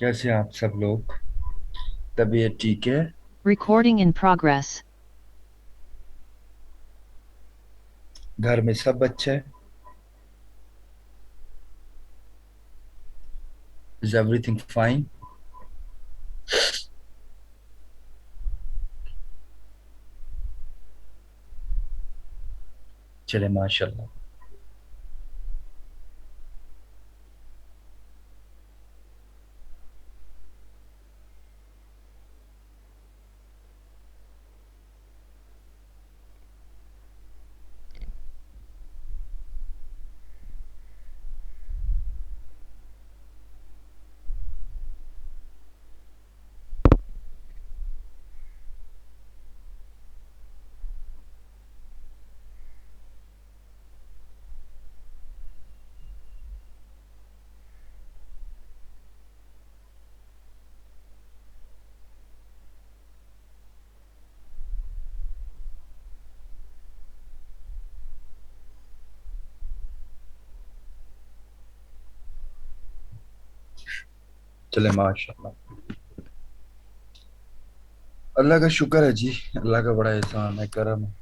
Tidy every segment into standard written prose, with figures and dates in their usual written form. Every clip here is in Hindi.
कैसे आप सब लोग? तबीयत ठीक है? Recording in progress. घर में सब अच्छा है? Is everything fine? चले माशाल्लाह। चले माशाल्लाह। अल्लाह का शुक्र है जी। अल्लाह का बड़ा एहसान है, करम है।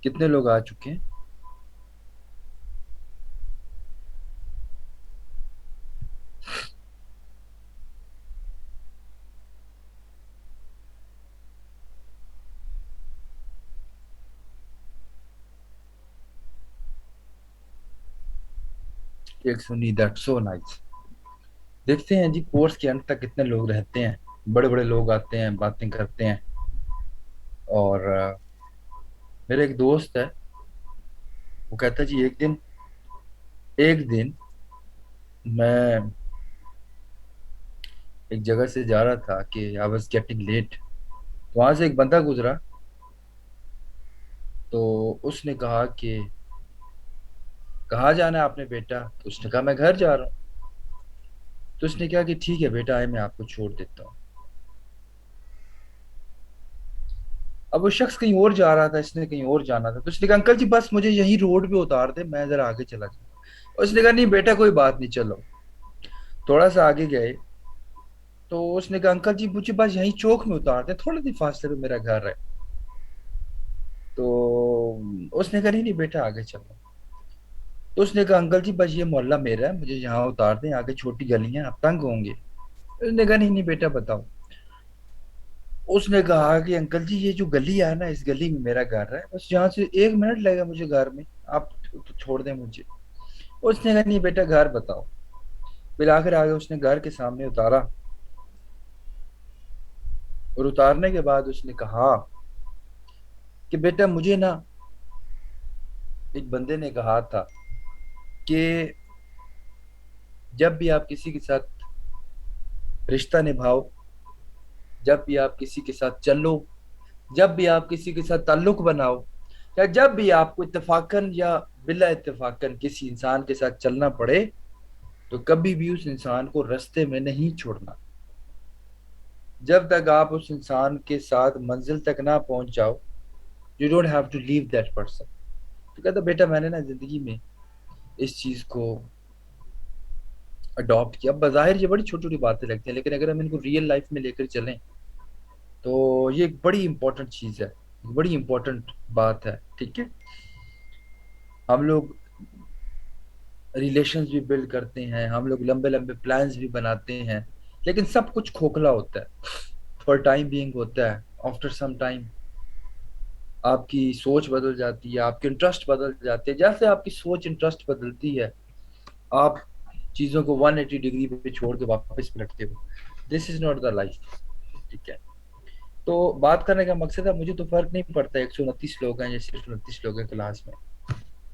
कितने लोग आ चुके हैं? 119, दैट्स सो नाइस। देखते हैं जी कोर्स के अंत तक कितने लोग रहते हैं। बड़े बड़े लोग आते हैं, बातें करते हैं। और मेरे एक दोस्त है, वो कहता है जी एक दिन मैं एक जगह से जा रहा था कि आई वाज गेटिंग लेट। तो वहां से एक बंदा गुजरा। तो उसने कहा कि कहाँ जाना है आपने बेटा? तो उसने कहा मैं घर जा रहा हूँ। तो उसने कहा कि ठीक है बेटा, आए मैं आपको छोड़ देता हूँ। अब वो शख्स कहीं और जा रहा था, इसने कहीं और जाना था। तो उसने कहा अंकल जी बस मुझे यही रोड पे उतार दे, मैं जरा आगे चला जाऊँ। उसने कहा नहीं बेटा कोई बात नहीं, चलो। थोड़ा सा आगे गए तो उसने कहा अंकल जी मुझे बस यही चौक में उतार दे, थोड़ी सी फासले पे मेरा घर है। तो उसने कहा नहीं नहीं बेटा आगे चलो। तो उसने कहा अंकल जी बस ये मोहल्ला मेरा है, मुझे यहाँ उतार दें, आगे छोटी गलियां, आप तंग होंगे। उसने कहा नहीं नहीं बेटा बताओ। उसने कहा कि अंकल जी ये जो गली है ना, इस गली में मेरा घर है, बस यहाँ से 1 मिनट लगेगा मुझे घर में, आप तो छोड़ दें मुझे। उसने कहा नहीं बेटा घर बताओ। फिर आखिर आगे उसने घर के सामने उतारा। और उतारने के बाद उसने कहा कि बेटा मुझे ना एक बंदे ने कहा था कि जब भी आप किसी के साथ रिश्ता निभाओ, जब भी आप किसी के साथ चलो, जब भी आप किसी के साथ ताल्लुक बनाओ, या जब भी आपको इत्तेफाकन या बिला इत्तेफाकन किसी इंसान के साथ चलना पड़े, तो कभी भी उस इंसान को रास्ते में नहीं छोड़ना। जब तक आप उस इंसान के साथ मंजिल तक ना पहुंच जाओ, you don't have to leave that person. तो कहता बेटा मैंने ना जिंदगी में इस चीज को अडॉप्ट किया। बाजाहिर ये बड़ी छोटी छोटी बातें लगती हैं, लेकिन अगर हम इनको रियल लाइफ में लेकर चलें तो ये एक बड़ी इंपॉर्टेंट चीज है, बड़ी इंपॉर्टेंट बात है। ठीक है, हम लोग रिलेशंस भी बिल्ड करते हैं, हम लोग लंबे लंबे प्लान्स भी बनाते हैं, लेकिन सब कुछ खोखला होता है। फॉर टाइम बीइंग होता है, आफ्टर सम टाइम आपकी सोच बदल जाती है, आपके इंटरेस्ट बदल जाते हैं। जैसे आपकी सोच इंटरेस्ट बदलती है, आप चीजों को 180 डिग्री पे छोड़ के वापस पलटते हो। This is not the life. ठीक है, तो बात करने का मकसद है, मुझे तो फर्क नहीं पड़ता 129 लोग हैं या सिर्फ 29 लोग हैं क्लास में।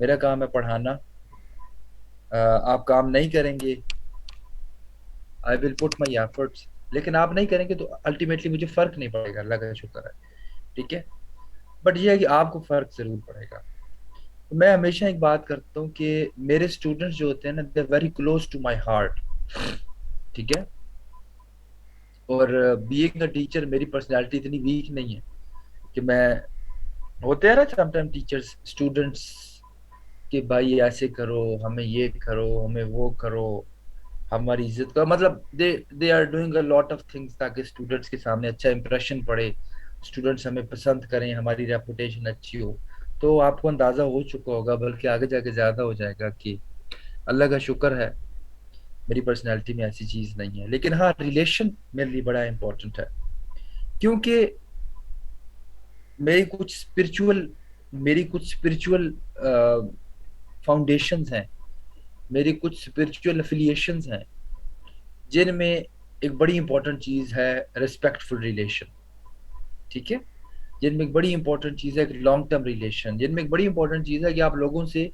मेरा काम है पढ़ाना। आप काम नहीं करेंगे, I will put my efforts, लेकिन आप नहीं करेंगे तो अल्टीमेटली मुझे फर्क नहीं पड़ेगा, अल्लाह का शुक्र है। ठीक है, बट ये है कि आपको फर्क जरूर पड़ेगा। तो मैं हमेशा एक बात करता हूँ कि मेरे स्टूडेंट्स जो होते हैं ना, they very close to my heart. ठीक है, और बीइंग अ टीचर मेरी पर्सनैलिटी इतनी वीक नहीं है। कि मैं, होते हैं ना समटाइम टीचर्स स्टूडेंट्स, कि भाई ऐसे करो, हमें ये करो, हमें वो करो, हमारी इज्जत का मतलब they they are doing a lot of things ताकि स्टूडेंट्स के सामने अच्छा इंप्रेशन पड़े, स्टूडेंट्स हमें पसंद करें, हमारी रेपुटेशन अच्छी हो। तो आपको अंदाजा हो चुका होगा, बल्कि आगे जाके ज्यादा हो जाएगा, कि अल्लाह का शुक्र है मेरी पर्सनैलिटी में ऐसी चीज नहीं है। लेकिन हाँ, रिलेशन मेरे लिए बड़ा इंपॉर्टेंट है, क्योंकि मेरी कुछ स्पिरिचुअल मेरी कुछ स्पिरिचुअल फाउंडेशंस हैं, मेरी कुछ स्पिरिचुअल एफिलिएशंस हैं, जिनमें एक बड़ी इंपॉर्टेंट चीज है रिस्पेक्टफुल रिलेशन। ठीक है। जिनमें एक बड़ी इंपॉर्टेंट चीज है लॉन्ग टर्म रिलेशन, जिनमें एक बड़ी इंपॉर्टेंट चीज है कि आप लोगों से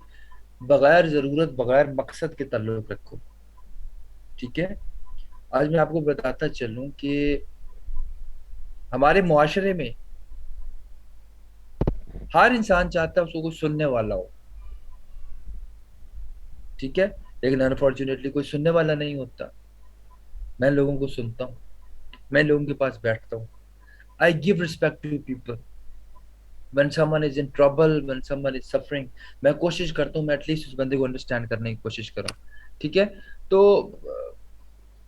बगैर जरूरत, बगैर मकसद के ताल्लुक रखो। ठीक है। आज मैं आपको बताता चलूं कि हमारे मुआशरे में हर इंसान चाहता है उसको कोई सुनने वाला हो। ठीक है। लेकिन अनफॉर्चुनेटली कोई सुनने वाला नहीं होता। मैं लोगों को सुनता हूँ, मैं लोगों के पास बैठता हूँ। I give respect to people when someone is in trouble, when someone is suffering। मैं कोशिश करता हूँ मैं एटलीस्ट उस बंदे को अंडरस्टैंड करने की कोशिश करूँ। ठीक है। तो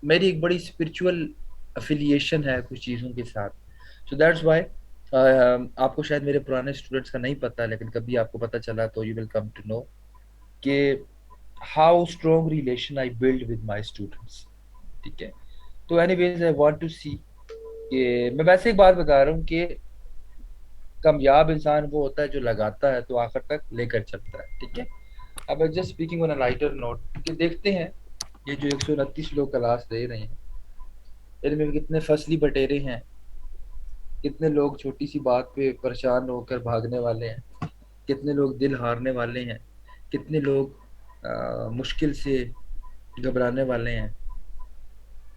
मेरी एक बड़ी स्पिरिचुअल अफिलिएशन है कुछ चीज़ों के साथ। सो दैट्स व्हाई आपको शायद मेरे पुराने स्टूडेंट्स का नहीं पता, लेकिन कभी आपको पता चला तो you will come to know कि how strong relation I build with my students. ठीक है। तो anyways I want to see कि मैं वैसे एक बात बता रहा हूँ कि कामयाब इंसान वो होता है जो लगाता है तो आखिर तक लेकर चलता है। ठीक है। अब just speaking on a lighter note, कि देखते हैं ये जो 129 लोग क्लास दे रहे हैं, इनमें कितने फसली बटेरे हैं, कितने लोग छोटी सी बात पे परेशान होकर भागने वाले हैं, कितने लोग दिल हारने वाले हैं, कितने लोग मुश्किल से घबराने वाले हैं।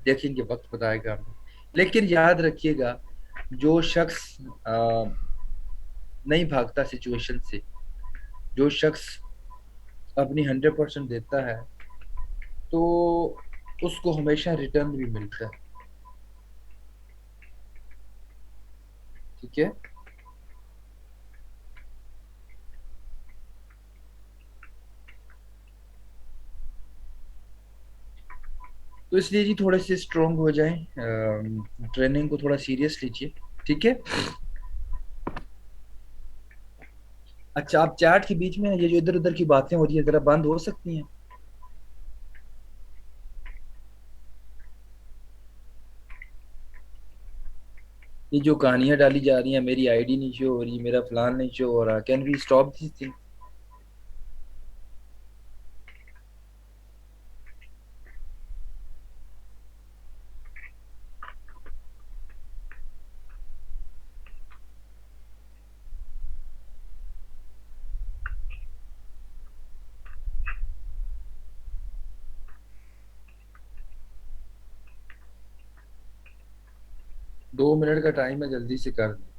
देखेंगे, वक्त बताएगा हमें। लेकिन याद रखिएगा, जो शख्स आ, नहीं भागता सिचुएशन से, जो शख्स अपनी 100% देता है, तो उसको हमेशा रिटर्न भी मिलता है। ठीक है। तो इसलिए जी थोड़े से स्ट्रोंग हो जाएं, ट्रेनिंग को थोड़ा सीरियस लीजिए। ठीक है। अच्छा, आप चैट के बीच में ये जो इधर उधर की बातें हो रही है, जरा बंद हो सकती हैं? ये जो कहानियां डाली जा रही हैं, मेरी आईडी नहीं शो हो रही, मेरा फलान नहीं शो हो रहा, can we stop this thing? 2 minute का टाइम है, जल्दी से कर दें।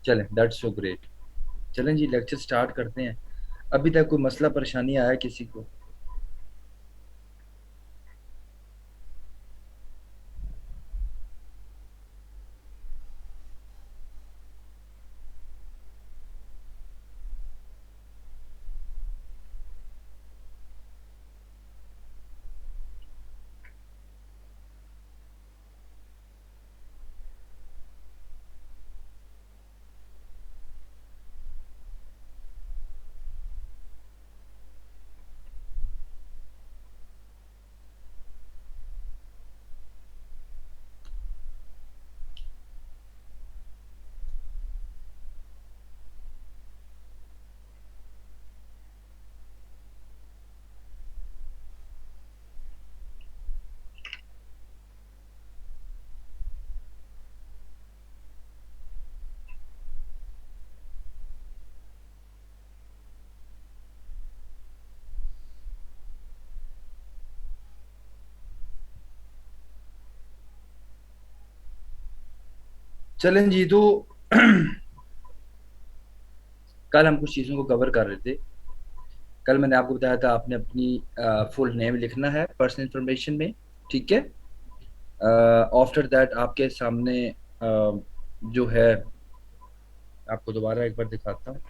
चलें, दैट्स सो ग्रेट। चलें जी, लेक्चर स्टार्ट करते हैं। अभी तक कोई मसला परेशानी आया किसी को? चलें जी, तो कल हम कुछ चीज़ों को कवर कर रहे थे। कल मैंने आपको बताया था आपने अपनी फुल नेम लिखना है पर्सनल इंफॉर्मेशन में, ठीक है। आफ्टर दैट आपके सामने जो है, आपको दोबारा एक बार दिखाता हूँ।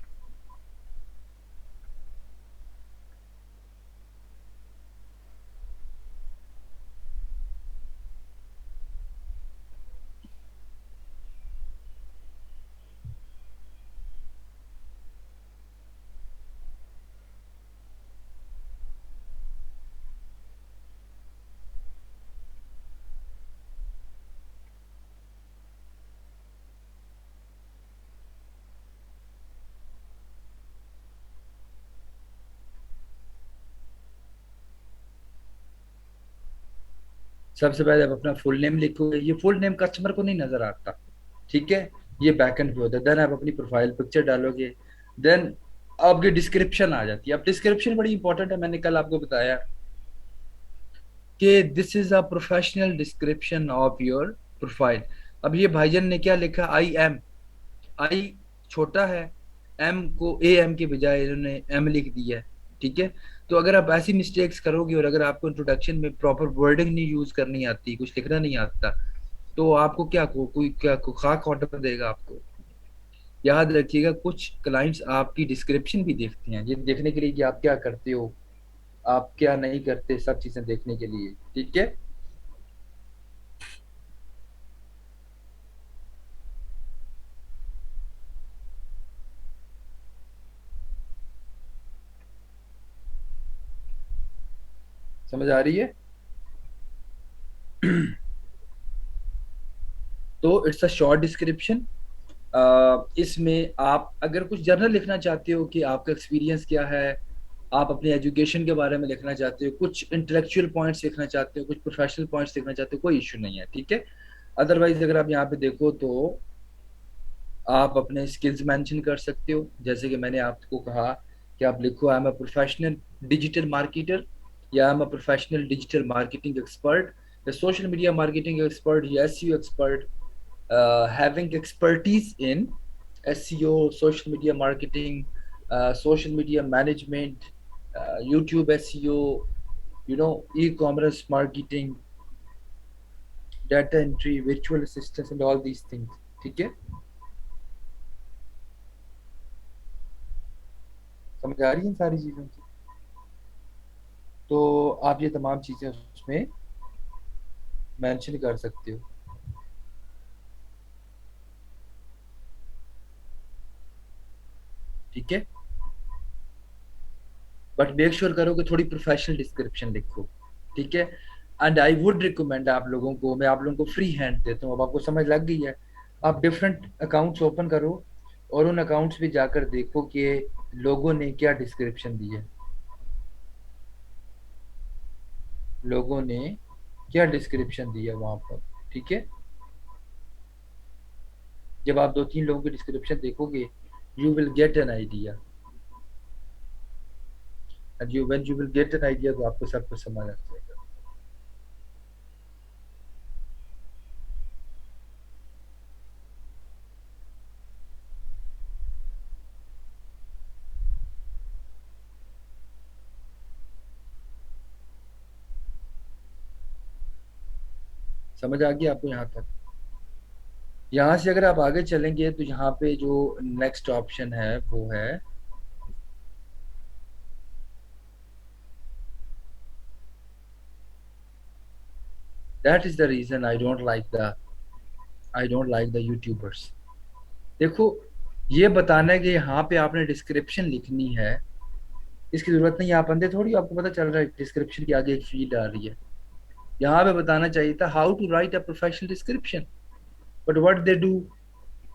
सबसे पहले आप अपना फुल नेम लिखोगे। ये फुल नेम कस्टमर को नहीं नजर आता, ठीक है। ये बैकएंड पे होता है। देन आप अपनी प्रोफाइल पिक्चर डालोगे। देन आपकी डिस्क्रिप्शन आ जाती है। अब डिस्क्रिप्शन बड़ी इंपॉर्टेंट है। मैंने कल आपको बताया कि this is a professional description of your profile. अब ये भाईजान ने क्या लिखा, आई एम। आई छोटा है, एम को ए एम के बजाय इन्होंने एम लिख दिया है, ठीक है। तो अगर आप ऐसी मिस्टेक्स करोगे और अगर आपको इंट्रोडक्शन में प्रॉपर वर्डिंग नहीं यूज करनी आती, कुछ लिखना नहीं आता, तो आपको क्या कोई क्या खाक ऑर्डर देगा आपको। याद रखिएगा, कुछ क्लाइंट्स आपकी डिस्क्रिप्शन भी देखते हैं, ये देखने के लिए कि आप क्या करते हो, आप क्या नहीं करते, सब चीजें देखने के लिए, ठीक है। समझ आ रही है? तो इट्स अ शॉर्ट डिस्क्रिप्शन। इसमें आप अगर कुछ जर्नल लिखना चाहते हो कि आपका एक्सपीरियंस क्या है, आप अपने एजुकेशन के बारे में लिखना चाहते हो, कुछ इंटेलेक्चुअल पॉइंट्स लिखना चाहते हो, कुछ प्रोफेशनल पॉइंट्स लिखना चाहते हो, कोई इशू नहीं है, ठीक है। अदरवाइज अगर आप यहाँ पे देखो तो आप अपने स्किल्स मेंशन कर सकते हो। जैसे कि मैंने आपको कहा कि आप लिखो, I am a professional digital marketer, या I am a professional digital marketing expert, या सोशल मीडिया मार्केटिंग एक्सपर्ट, या SEO expert, having expertise in SEO, social media marketing, social media management, YouTube SEO, e-commerce marketing, data entry, virtual assistants, and all these things, ठीक है। समझ आ रही है इन सारी चीज़ों की? तो आप ये तमाम चीज़ें उसमें मेंशन कर सकते हो, ठीक है। बट मेक श्योर करो कि थोड़ी प्रोफेशनल डिस्क्रिप्शन लिखो, ठीक है। एंड आई वुड रिकमेंड आप लोगों को, मैं आप लोगों को फ्री हैंड देता हूँ, अब आपको समझ लग गई है। आप डिफरेंट अकाउंट्स ओपन करो और उन अकाउंट्स पे जाकर देखो कि लोगों ने क्या डिस्क्रिप्शन दी है, लोगों ने क्या डिस्क्रिप्शन दिया वहां पर, ठीक है। जब आप दो तीन लोगों की डिस्क्रिप्शन देखोगे, you will get an idea, and you when you will get an idea तो आपको सब कुछ समझ आ जाएगा। समझ आ गया आपको यहाँ तक? यहाँ से अगर आप आगे चलेंगे तो यहाँ पे जो नेक्स्ट ऑप्शन है वो है, that is the reason I don't like the YouTubers. देखो, ये बताना है कि यहाँ पे आपने डिस्क्रिप्शन लिखनी है, इसकी जरूरत नहीं है। आप अंधे थोड़ी, आपको पता चल रहा है डिस्क्रिप्शन के आगे एक फील्ड आ रही है। यहाँ पे बताना चाहिए था how to write a professional description, but what they do,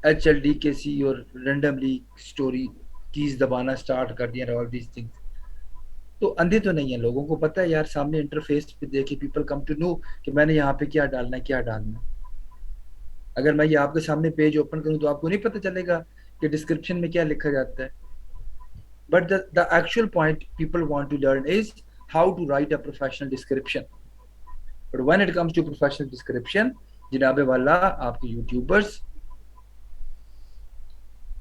HLDKC और रेंडमली स्टोरी कीज दबाना स्टार्ट कर दिया, ऑल दीज थिंग्स। तो अंधे तो नहीं है, लोगों को पता है यार, सामने इंटरफेस पे देखे पीपल कम टू नो कि मैंने यहाँ पे क्या डालना है, क्या डालना है। अगर मैं ये आपके सामने पेज ओपन करूँ तो आपको नहीं पता चलेगा कि डिस्क्रिप्शन में क्या लिखा जाता है। But the actual point people want to learn is how to write a professional description. But when it comes to professional description, जनाबे वाला, आपके यूट्यूबर्स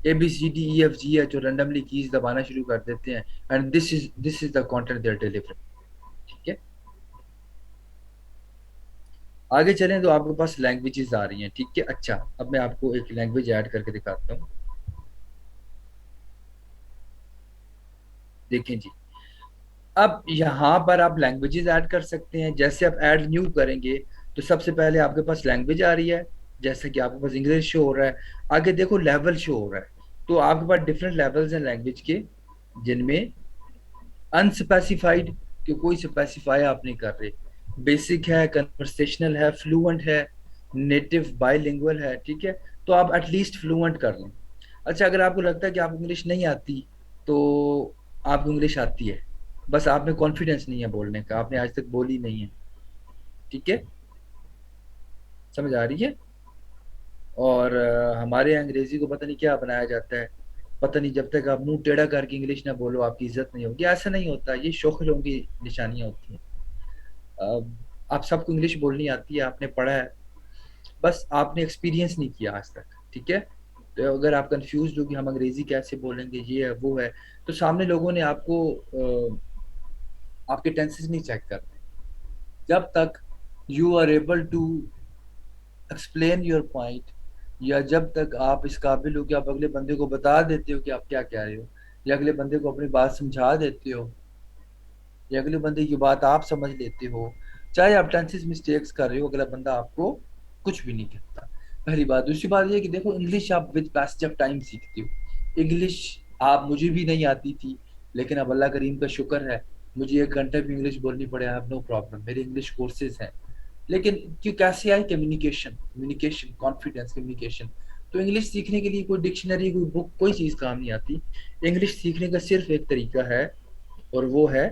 ABCDEFG है जो रैंडमली कीज दबाना शुरू कर देते हैं, and this is the content they are delivering. ठीक है, आगे चलें तो आपके पास लैंग्वेजेस आ रही हैं। ठीक है, अच्छा अब मैं आपको एक लैंग्वेज ऐड करके दिखाता हूँ। देखें जी, अब यहाँ पर आप लैंग्वेजेस ऐड कर सकते हैं। जैसे आप ऐड न्यू करेंगे तो सबसे पहले आपके पास लैंग्वेज आ रही है, जैसे कि आपके पास इंग्लिश शो हो रहा है। आगे देखो लेवल शो हो रहा है, तो आपके पास डिफरेंट लेवल्स हैं लैंग्वेज के, जिनमें अनस्पेसिफाइड कि कोई स्पेसिफाई आप नहीं कर रहे, बेसिक है, कन्वर्सेशनल है, फ्लुएंट है, नेटिव बाइलिंगुअल है। ठीक है, तो आप एटलीस्ट फ्लुएंट कर लें। अच्छा, अगर आपको लगता है कि आपको इंग्लिश नहीं आती, तो आपको इंग्लिश आती है, बस आप में कॉन्फिडेंस नहीं है बोलने का, आपने आज तक बोली नहीं है। ठीक है, समझ आ रही है? और हमारे यहाँ अंग्रेजी को पता नहीं क्या बनाया जाता है, पता नहीं, जब तक आप मुंह टेढ़ा करके इंग्लिश ना बोलो आपकी इज्जत नहीं होगी। ऐसा नहीं होता, ये शौक लोगों की निशानियां होती हैं। आप सबको इंग्लिश बोलनी आती है, आपने पढ़ा है, बस आपने एक्सपीरियंस नहीं किया आज तक। ठीक है, तो अगर आप कंफ्यूज हो कि हम अंग्रेजी कैसे बोलेंगे, ये है वो है, तो सामने लोगों ने आपको आपके टेंसेस नहीं चेक करते। जब तक you are able to explain your point, या जब तक आप इस काबिल हो कि आप अगले बंदे को बता देते हो कि आप क्या कह रहे हो, या अगले बंदे को अपनी बात समझा देते हो, या अगले बंदे की बात आप समझ लेते हो, चाहे आप टेंसेस मिस्टेक्स कर रहे हो, अगला बंदा आपको कुछ भी नहीं कहता। पहली बात। दूसरी बात ये कि देखो, इंग्लिश आप विद पैसेज ऑफ टाइम सीखते हो। इंग्लिश आप, मुझे भी नहीं आती थी, लेकिन अब अल्लाह करीम का शुक्र है, मुझे 1 घंटे भी इंग्लिश बोलनी पड़े, आई हैव नो प्रॉब्लम, मेरे इंग्लिश कोर्सेज हैं। लेकिन क्यों, कैसे आई? Communication, communication, confidence, communication. तो इंग्लिश सीखने के लिए कोई डिक्शनरी, कोई बुक, कोई चीज़ काम नहीं आती। इंग्लिश सीखने का सिर्फ एक तरीका है, और वो है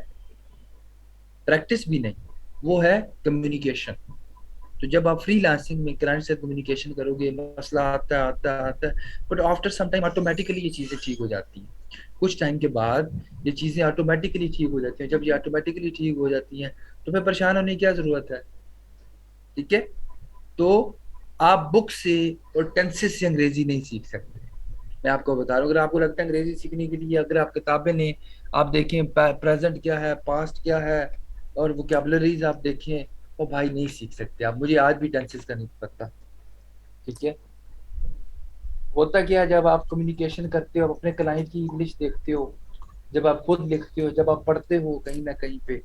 प्रैक्टिस भी नहीं, वो है कम्युनिकेशन। तो जब आप फ्रीलांसिंग में क्लाइंट से कम्युनिकेशन करोगे, मसला आता है आता है आता है, but after some time automatically ये चीज़ें ठीक हो जाती हैं। कुछ टाइम के बाद ये चीज़ें ऑटोमेटिकली ठीक हो जाती हैं। जब ये ऑटोमेटिकली ठीक हो जाती हैं, तो फिर परेशान होने की क्या ज़रूरत है? ठीक है, तो आप बुक से और टेंसेस से अंग्रेजी नहीं सीख सकते। मैं आपको बता रहा हूँ, अगर आपको लगता है अंग्रेजी सीखने के लिए अगर आप किताबें ने, आप देखें प्रेजेंट क्या है, पास्ट क्या है, और वोकेबलरीज आप देखें, वो भाई नहीं सीख सकते आप। मुझे आज भी टेंसेस का नहीं पता। ठीक है, होता क्या है, जब आप कम्युनिकेशन करते हो, आप अपने क्लाइंट की इंग्लिश देखते हो, जब आप खुद लिखते हो, जब आप पढ़ते हो कहीं ना कहीं पे,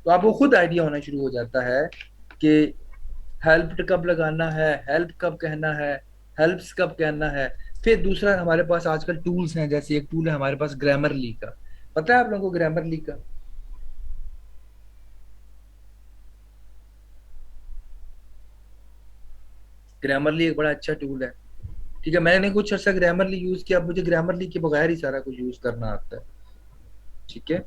तो आपको खुद आइडिया होना शुरू हो जाता है कि हेल्प कब लगाना है, हेल्प कब कहना है, हेल्प्स कब कहना है। फिर दूसरा, हमारे पास आजकल टूल्स हैं, जैसे एक टूल है हमारे पास ग्रामरली का। पता है आप लोगों को ग्रामरली का? ग्रामरली एक बड़ा अच्छा टूल है। ठीक है, मैंने कुछ अर्सा ग्रामरली यूज किया, अब मुझे ग्रामरली के बगैर ही सारा कुछ यूज करना आता है। ठीक है,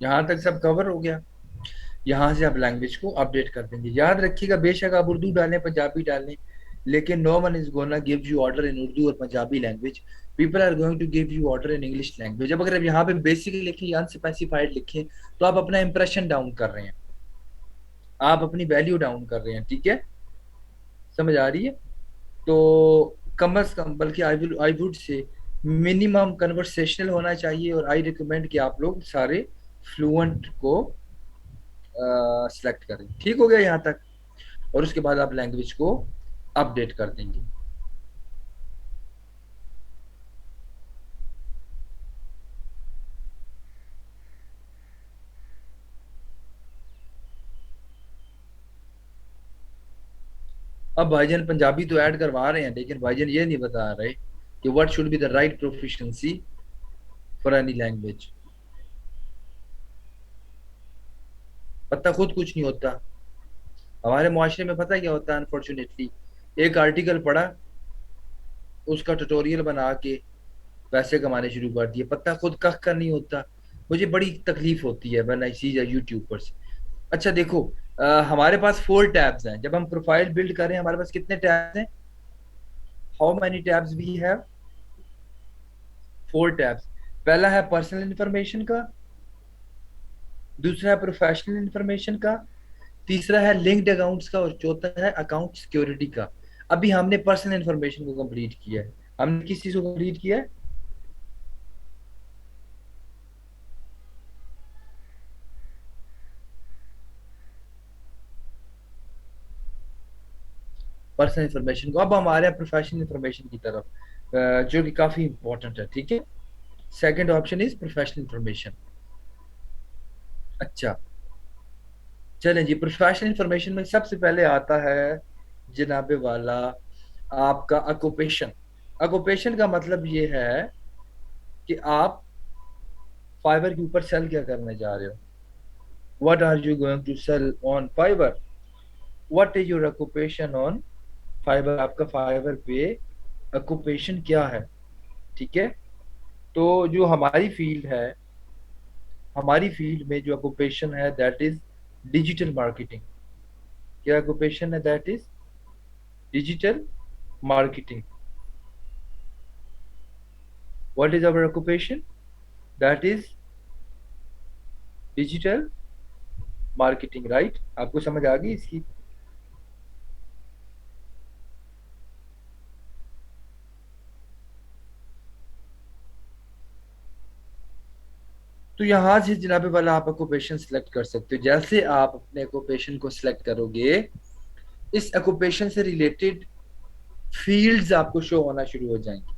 यहाँ तक सब कवर हो गया। यहाँ से आप लैंग्वेज को अपडेट कर देंगे। याद रखिएगा, बेशक आप उर्दू डालें, पंजाबी डालें, लेकिन no one is gonna give you order in Urdu और Punjabi language. People are going to give you order in English language. अब अगर आप यहाँ पे बेसिक लिखें या अनस्पेसिफाइड लिखें, तो आप अपना इंप्रेशन डाउन कर रहे हैं, आप अपनी वैल्यू डाउन कर रहे हैं। ठीक है, समझ आ रही है? तो कम अज कम, बल्कि I would say minimum conversational होना चाहिए, और आई रिकमेंड कि आप लोग सारे फ्लुएंट को सिलेक्ट करें। ठीक हो गया यहाँ तक? और उसके बाद आप लैंग्वेज को अपडेट कर देंगे। अब भाईजान पंजाबी तो ऐड करवा रहे हैं, लेकिन भाईजान ये नहीं बता रहे कि what should be the right proficiency for any language. पता खुद कुछ नहीं होता। हमारे मुआशरे में पता क्या होता है, अनफॉर्चुनेटली, एक आर्टिकल पढ़ा, उसका ट्यूटोरियल बना के पैसे कमाने शुरू कर दिए, पता खुद कख का नहीं होता। मुझे बड़ी तकलीफ होती है व्हेन आई सी यूट्यूब पर से। अच्छा देखो, हमारे पास 4 टैब्स हैं। जब हम प्रोफाइल बिल्ड कर रहे हैं, हमारे पास कितने टैब्स हैं? How many tabs we have? 4 tabs. पहला है पर्सनल इंफॉर्मेशन का, दूसरा है प्रोफेशनल इंफॉर्मेशन का, तीसरा है लिंक्ड अकाउंट्स का, और चौथा है अकाउंट सिक्योरिटी का। अभी हमने पर्सनल इंफॉर्मेशन को कंप्लीट किया है। हमने किस चीज को कंप्लीट किया है? पर्सनल इंफॉर्मेशन को। अब हमारे यहाँ प्रोफेशनल इंफॉर्मेशन की तरफ, जो कि काफी इंपॉर्टेंट है। ठीक है, second option is professional information. अच्छा, चलें जी, प्रोफेशनल इंफॉर्मेशन में सबसे पहले आता है जनाबे वाला आपका ऑक्यूपेशन। ऑक्यूपेशन का मतलब ये है कि आप फाइबर के ऊपर सेल क्या करने जा रहे हो। What are you going to sell on Fiverr? What is your occupation on Fiverr? आपका फाइबर पे ऑक्यूपेशन क्या है? ठीक है, तो जो हमारी फील्ड है, हमारी फील्ड में जो ऑक्यूपेशन है दैट इज डिजिटल मार्केटिंग। क्या ऑक्यूपेशन है? That is digital marketing. What is our occupation? That is digital marketing, right? आपको समझ आ गई इसकी? तो यहाँ से जनाबे वाला आप ऑक्यूपेशन सिलेक्ट कर सकते हो। जैसे आप अपने ऑक्यूपेशन को सिलेक्ट करोगे, इस ऑक्यूपेशन से रिलेटेड फील्ड्स आपको शो होना शुरू हो जाएंगी,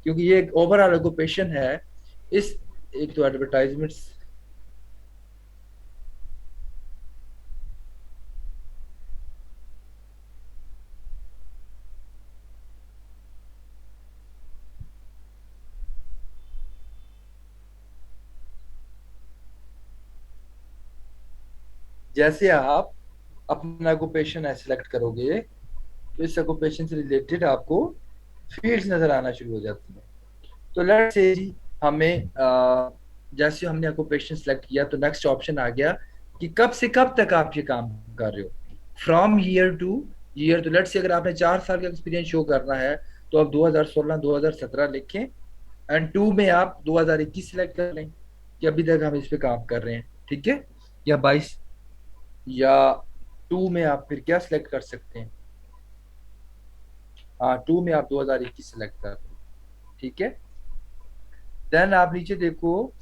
क्योंकि ये एक ओवरऑल ऑक्यूपेशन है। इस एक तो एडवर्टाइजमेंट्स, जैसे आप अपना ऑक्यूपेशन सिलेक्ट करोगे, तो इस ऑक्यूपेशन से रिलेटेड आपको फील्ड्स नजर आना शुरू हो जाती हैं। तो लेट्स से जी, हमें जैसे हमने ऑक्यूपेशन सेलेक्ट किया, तो नेक्स्ट ऑप्शन आ गया कि कब से कब तक आप ये काम कर रहे हो। From year two year. तो लेट्स से अगर आपने 4 साल का एक्सपीरियंस शो करना है, तो आप 2016 2017 लिखें, एंड टू में आप 2021 सेलेक्ट कर लें कि अभी तक हम इस पे काम कर रहे हैं। ठीक है, या 22, या टू में आप फिर क्या सिलेक्ट कर सकते हैं? हाँ, टू में आप 2021 सेलेक्ट कर लें। ठीक है, देन आप नीचे देखो,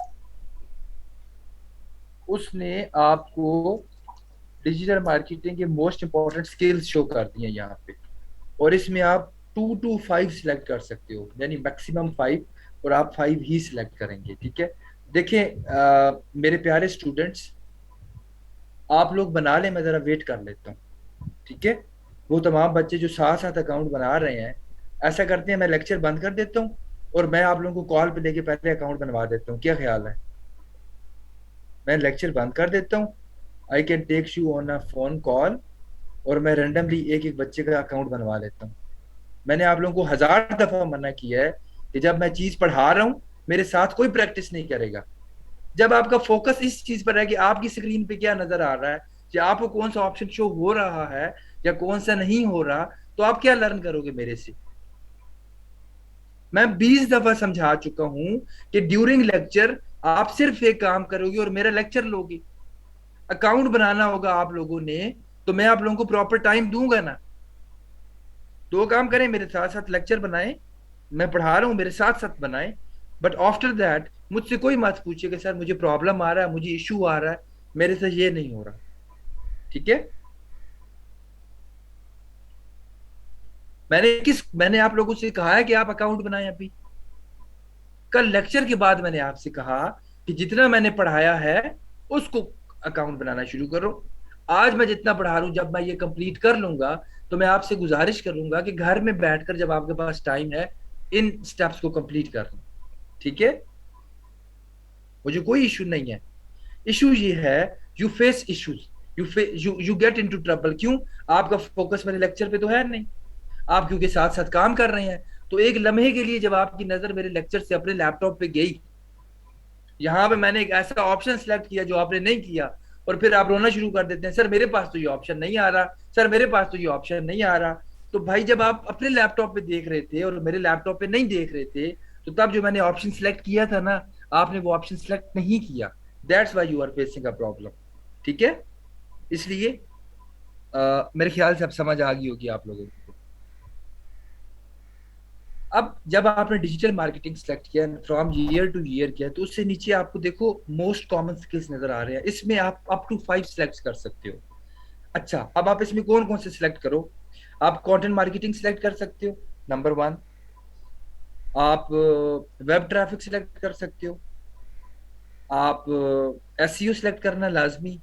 उसने आपको डिजिटल मार्केटिंग के मोस्ट इंपॉर्टेंट स्किल्स शो कर दिए हैं यहाँ पे, और इसमें आप 2 to 5 सिलेक्ट कर सकते हो, यानी मैक्सिमम 5, और आप 5 ही सिलेक्ट करेंगे। ठीक है, देखें मेरे प्यारे स्टूडेंट्स, आप लोग बना लें, मैं ज़रा वेट कर लेता हूँ। ठीक है, वो तमाम बच्चे जो साथ साथ अकाउंट बना रहे हैं, ऐसा करते हैं, मैं लेक्चर बंद कर देता हूँ और मैं आप लोगों को कॉल पे लेके पहले अकाउंट बनवा देता हूँ। क्या ख्याल है? मैं लेक्चर बंद कर देता हूँ, I can take you on a phone call, और मैं रेंडमली एक एक बच्चे का अकाउंट बनवा लेता हूँ। मैंने आप लोगों को 1000 दफा मना किया है कि जब मैं चीज पढ़ा रहा हूँ, मेरे साथ कोई प्रैक्टिस नहीं करेगा। जब आपका फोकस इस चीज पर है कि आपकी स्क्रीन पे क्या नजर आ रहा है, या आपको कौन सा ऑप्शन शो हो रहा है या कौन सा नहीं हो रहा, तो आप क्या लर्न करोगे मेरे से? मैं 20 दफा समझा चुका हूं कि ड्यूरिंग लेक्चर आप सिर्फ एक काम करोगे और मेरा लेक्चर लोगे। अकाउंट बनाना होगा आप लोगों ने, तो मैं आप लोगों को प्रॉपर टाइम दूंगा ना। दो काम करें, मेरे साथ साथ लेक्चर बनाएं, मैं पढ़ा रहा हूँ मेरे साथ साथ बनाएं, बट आफ्टर दैट मुझसे कोई मत पूछिए कि सर मुझे प्रॉब्लम आ रहा है, मुझे इशू आ रहा है, मेरे से ये नहीं हो रहा। ठीक है, मैंने आप लोगों से कहा है कि आप अकाउंट बनाएं अभी? कल लेक्चर के बाद मैंने आपसे कहा कि जितना मैंने पढ़ाया है उसको अकाउंट बनाना शुरू करो। आज मैं जितना पढ़ा रहा हूं, जब मैं ये कंप्लीट कर लूंगा, तो मैं आपसे गुजारिश करूंगा कि घर में बैठकर जब आपके पास टाइम है, इन स्टेप्स को कंप्लीट कर लें। ठीक है, मुझे कोई इशू नहीं है। इशू ये है, you face issues, you get into trouble. क्यों? आपका फोकस मेरे लेक्चर पे तो है नहीं, आप क्योंकि साथ साथ काम कर रहे हैं। तो एक लम्हे के लिए जब आपकी नजर मेरे लेक्चर से अपने लैपटॉप पे गई, यहाँ पे मैंने एक ऐसा ऑप्शन सेलेक्ट किया जो आपने नहीं किया, और फिर आप रोना शुरू कर देते हैं, सर मेरे पास तो ये ऑप्शन नहीं आ रहा, सर मेरे पास तो ये ऑप्शन नहीं आ रहा। तो भाई, जब आप अपने लैपटॉप पे देख रहे थे और मेरे लैपटॉप पे नहीं देख रहे थे, तो तब जो मैंने ऑप्शन सिलेक्ट किया था ना, आपने वो ऑप्शन सिलेक्ट नहीं किया, that's why you are facing a problem. ठीक है, इसलिए मेरे ख्याल से अब समझ आ गई होगी आप लोगों को। अब जब आपने डिजिटल मार्केटिंग सेलेक्ट किया, फ्रॉम ईयर टू ईयर किया, तो उससे नीचे आपको देखो मोस्ट कॉमन स्किल्स नजर आ रहे हैं, इसमें आप अप टू 5 सिलेक्ट कर सकते हो। अच्छा, अब आप इसमें कौन कौन से सिलेक्ट करो। आप कंटेंट मार्केटिंग सिलेक्ट कर सकते हो, नंबर वन। आप वेब ट्रैफिक सिलेक्ट कर सकते हो। आप एसईओ सिलेक्ट करना लाजमी।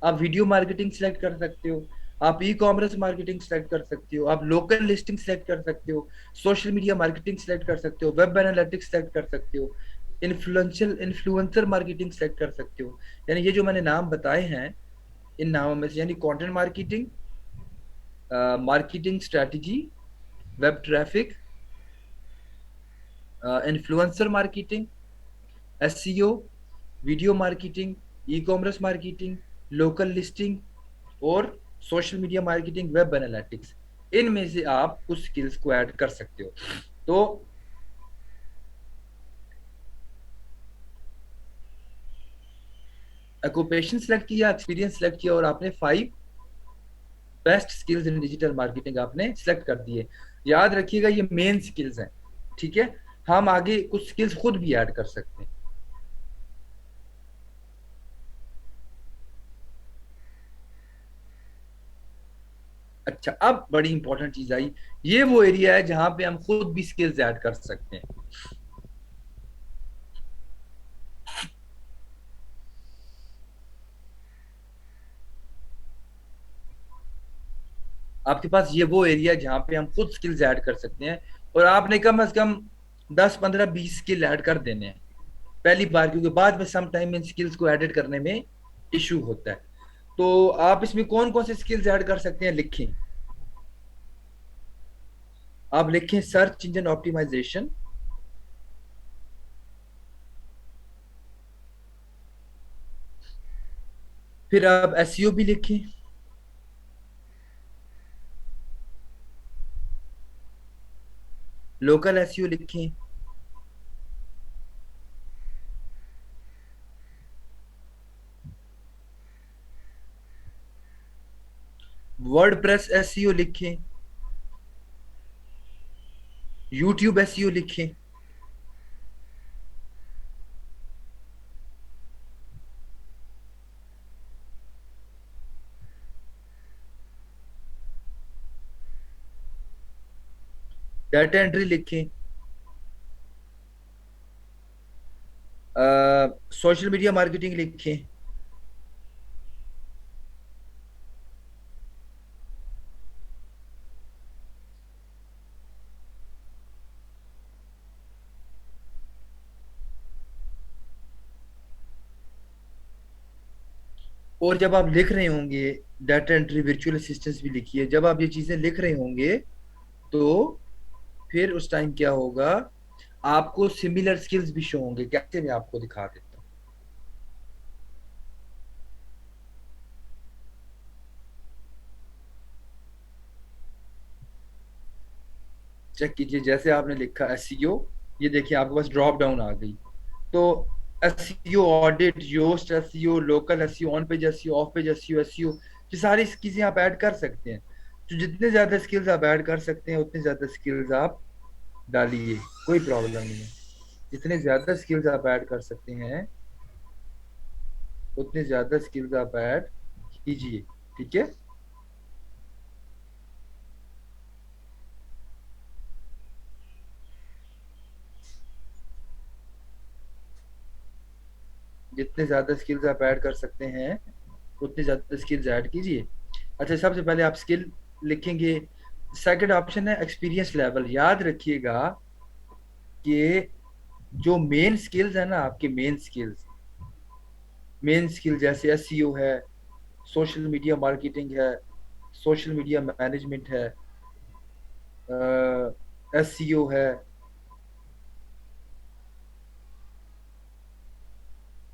आप वीडियो मार्केटिंग सिलेक्ट कर सकते हो। आप ई कॉमर्स मार्केटिंग सिलेक्ट कर सकते हो। आप लोकल लिस्टिंग सिलेक्ट कर सकते हो। सोशल मीडिया मार्केटिंग सिलेक्ट कर सकते हो। वेब एनालिटिक्स सिलेक्ट कर सकते हो। इन्फ्लुएंसर मार्केटिंग सिलेक्ट कर सकते हो। यानी ये जो मैंने नाम बताए हैं, इन नामों में से यानी content marketing, marketing strategy, web traffic, influencer marketing, SEO, video marketing, e commerce marketing, local listing और social media marketing, web analytics, इनमें से आप कुछ स्किल्स को ऐड कर सकते हो। तो ऑक्यूपेशन सेलेक्ट किया, एक्सपीरियंस सेलेक्ट किया, और आपने 5 best skills in digital marketing आपने सेलेक्ट कर दिए। याद रखिएगा ये मेन स्किल्स हैं। ठीक है, हम आगे कुछ स्किल्स खुद भी ऐड कर सकते हैं। अच्छा, अब बड़ी इंपॉर्टेंट चीज आई, ये वो एरिया है जहां पे हम खुद भी स्किल्स ऐड कर सकते हैं। आपके पास ये वो एरिया है जहाँ पे हम खुद स्किल्स ऐड कर सकते हैं, और आपने कम से कम 10 15 20 स्किल ऐड कर देने हैं पहली बार, क्योंकि बाद में सम टाइम इन स्किल्स को एडिट करने में इशू होता है। तो आप इसमें कौन कौन से स्किल्स ऐड कर सकते हैं, लिखें। आप लिखें सर्च इंजन ऑप्टिमाइजेशन, फिर आप एसईओ भी लिखें, लोकल एसईओ लिखें, वर्डप्रेस एसईओ लिखें, यूट्यूब एसईओ लिखें। डाटा एंट्री लिखें। सोशल मीडिया मार्केटिंग लिखें। और जब आप लिख रहे होंगे, डाटा एंट्री, वर्चुअल असिस्टेंस भी लिखिए। जब आप ये चीजें लिख रहे होंगे, तो फिर उस टाइम क्या होगा, आपको सिमिलर स्किल्स भी शो होंगे। कैसे, मैं आपको दिखा देता हूँ। चेक कीजिए, जैसे आपने लिखा एसईओ, ये देखिए आपके पास ड्रॉप डाउन आ गई। तो SEO audit, Yoast SEO, local SEO, on page SEO, off page SEO, SEO, ये सारी चीजें आप ऐड कर सकते हैं। तो जितने ज्यादा स्किल्स आप ऐड कर सकते हैं, उतने ज्यादा स्किल्स आप डालिए, कोई प्रॉब्लम नहीं है। जितने ज्यादा स्किल्स आप ऐड कर सकते हैं, उतने ज्यादा स्किल्स आप ऐड कीजिए। ठीक है, जितने ज्यादा स्किल्स आप ऐड कर सकते हैं, उतने ज्यादा स्किल्स ऐड कीजिए। अच्छा, सबसे पहले आप स्किल लिखेंगे। सेकंड ऑप्शन है एक्सपीरियंस लेवल। याद रखिएगा कि जो मेन स्किल्स है ना, आपके मेन स्किल जैसे एसईओ है, सोशल मीडिया मार्केटिंग है, सोशल मीडिया मैनेजमेंट है, एसईओ है।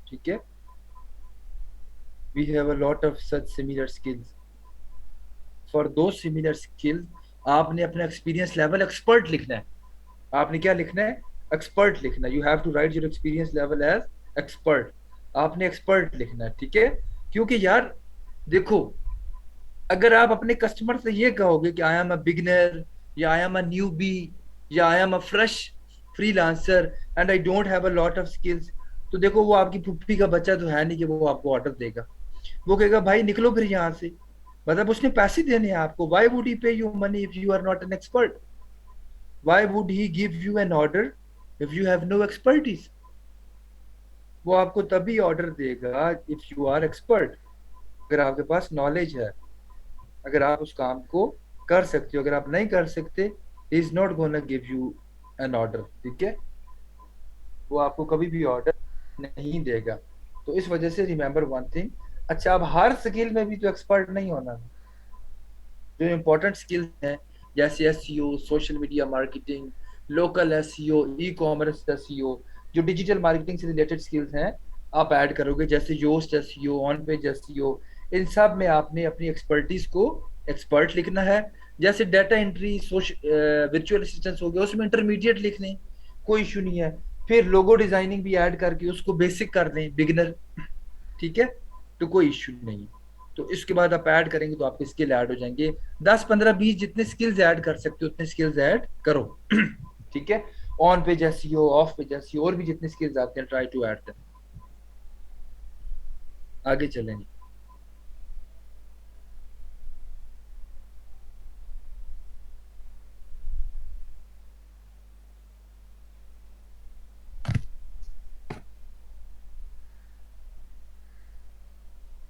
ठीक है, we have a lot of such similar skills. For those similar skills आपने अपना एक्सपीरियंस लेवल एक्सपर्ट लिखना है। आपने क्या लिखना है, एक्सपर्ट लिखना, you have to write your experience level as expert. आपने एक्सपर्ट लिखना है, ठीक है। क्योंकि यार देखो, अगर आप अपने कस्टमर से ये कहोगे कि आई एम अ बिगनर, या आई एम अ न्यूबी, या I am a fresh freelancer and I don't have a lot of skills, तो देखो वो आपकी फुफ्फी का बच्चा तो है नहीं कि वो आपको ऑर्डर देगा। वो कहेगा भाई निकलो फिर यहाँ से। मतलब उसने पैसे देने हैं आपको, why would he pay you money if you are not an expert? Why would he give you an order if you have no expertise? वो आपको तभी ऑर्डर देगा इफ यू आर एक्सपर्ट, अगर आपके पास नॉलेज है, अगर आप उस काम को कर सकते हो। अगर आप नहीं कर सकते, is not gonna give you an order, ठीक है। वो आपको कभी भी ऑर्डर नहीं देगा। तो इस वजह से रिमेंबर वन थिंग। अच्छा, अब हर स्किल में भी तो एक्सपर्ट नहीं होना। जो इम्पोर्टेंट स्किल्स हैं, जैसे SEO, social media marketing, local SEO, e commerce SEO, जो डिजिटल मार्केटिंग से रिलेटेड स्किल्स हैं, आप ऐड करोगे। जैसे Yoast SEO, on page SEO, इन सब में आपने अपनी एक्सपर्टीज को एक्सपर्ट लिखना है। जैसे डाटा एंट्री, वर्चुअल असिस्टेंस हो गया, उसमें इंटरमीडिएट लिख लें, कोई इशू नहीं है। फिर लोगो डिजाइनिंग भी ऐड करके उसको बेसिक कर दें, बिगिनर, ठीक है। तो कोई इश्यू नहीं। तो इसके बाद आप ऐड करेंगे तो आपके स्किल ऐड हो जाएंगे। 10 15 20 जितने स्किल्स ऐड कर सकते हो उतने स्किल्स ऐड करो। ठीक है। On page SEO, off page SEO, और भी जितने स्किल्स आते हैं ट्राई टू ऐड देम। आगे चलेंगे।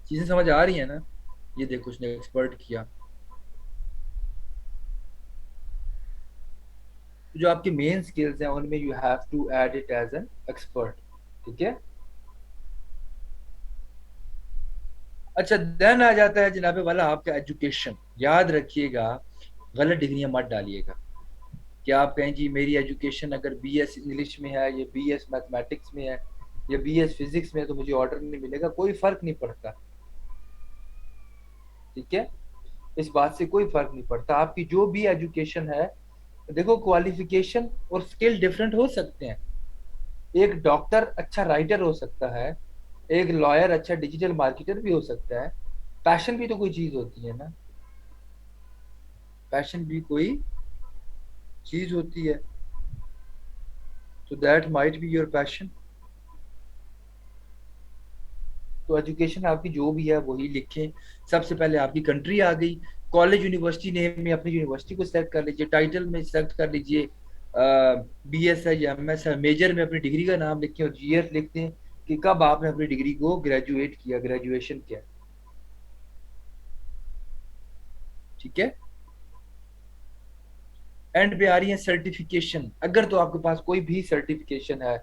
चीजें समझ आ रही है ना? ये देखो उसने एक्सपर्ट किया। तो जो आपकी मेन स्किल्स हैं उनमें you have to add it as an expert, ठीक है। अच्छा, देन आ जाता है जनाबे वाला आपका एजुकेशन। याद रखिएगा, गलत डिग्रियां मत डालिएगा। क्या आप कहें जी मेरी एजुकेशन अगर बीएस इंग्लिश में है, या बीएस मैथमेटिक्स में है, या बीएस फिजिक्स में है, तो मुझे ऑर्डर नहीं मिलेगा। कोई फर्क नहीं पड़ता, ठीक है। इस बात से कोई फर्क नहीं पड़ता। आपकी जो भी एजुकेशन है, देखो क्वालिफिकेशन और स्किल डिफरेंट हो सकते हैं। एक डॉक्टर अच्छा राइटर हो सकता है, एक लॉयर अच्छा डिजिटल मार्केटर भी हो सकता है। पैशन भी तो कोई चीज होती है ना, पैशन भी कोई चीज होती है। तो that might be your passion. तो एजुकेशन आपकी जो भी है वही लिखें। सबसे पहले आपकी कंट्री आ गई। कॉलेज यूनिवर्सिटी नेम में अपनी यूनिवर्सिटी को सेलेक्ट कर लीजिए, टाइटल में सेलेक्ट कर लीजिए बीएस है या एमएस है। मेजर में अपनी डिग्री का नाम लिखें और जीएस लिख दें कि कब आपने अपनी डिग्री को ग्रेजुएट किया, ग्रेजुएशन किया, ठीक है। एंड पे आ रही है सर्टिफिकेशन। अगर तो आपके पास कोई भी सर्टिफिकेशन है,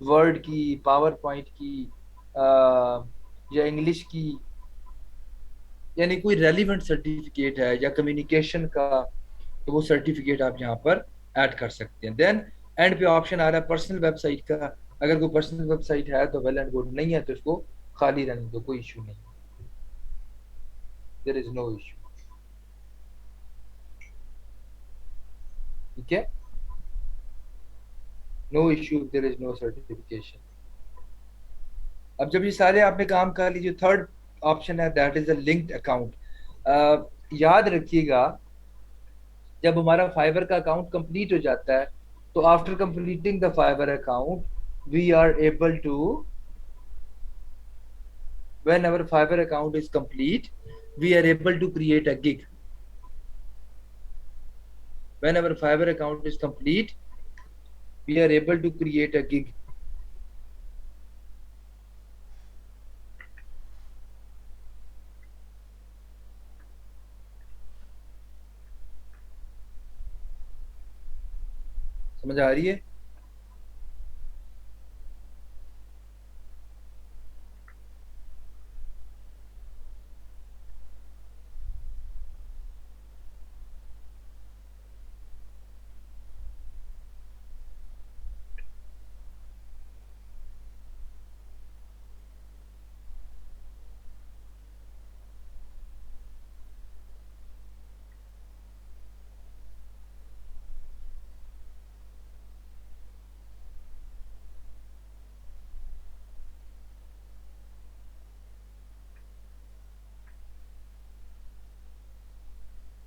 वर्ड की, पावर पॉइंट की, या इंग्लिश की, यानी कोई रेलिवेंट सर्टिफिकेट है या कम्युनिकेशन का, तो वो सर्टिफिकेट आप यहाँ पर ऐड कर सकते हैं। देन एंड पे ऑप्शन आ रहा है पर्सनल वेबसाइट का। अगर कोई पर्सनल वेबसाइट है तो वेल एंड गुड, नहीं है तो इसको खाली रहने दो, कोई इशू नहीं, देयर इज नो इशू, ठीक है। No issue, there is no certification. अब जब ये सारे आपने काम कर लीजिए, थर्ड ऑप्शन है that is a linked account. याद रखिएगा, जब हमारा फाइबर का अकाउंट कंप्लीट हो जाता है, तो after completing the Fiverr account we are able to, when our fiber account is complete, we are able to create a gig. When our fiber account is complete, we are able to create a gig. समझ आ रही है?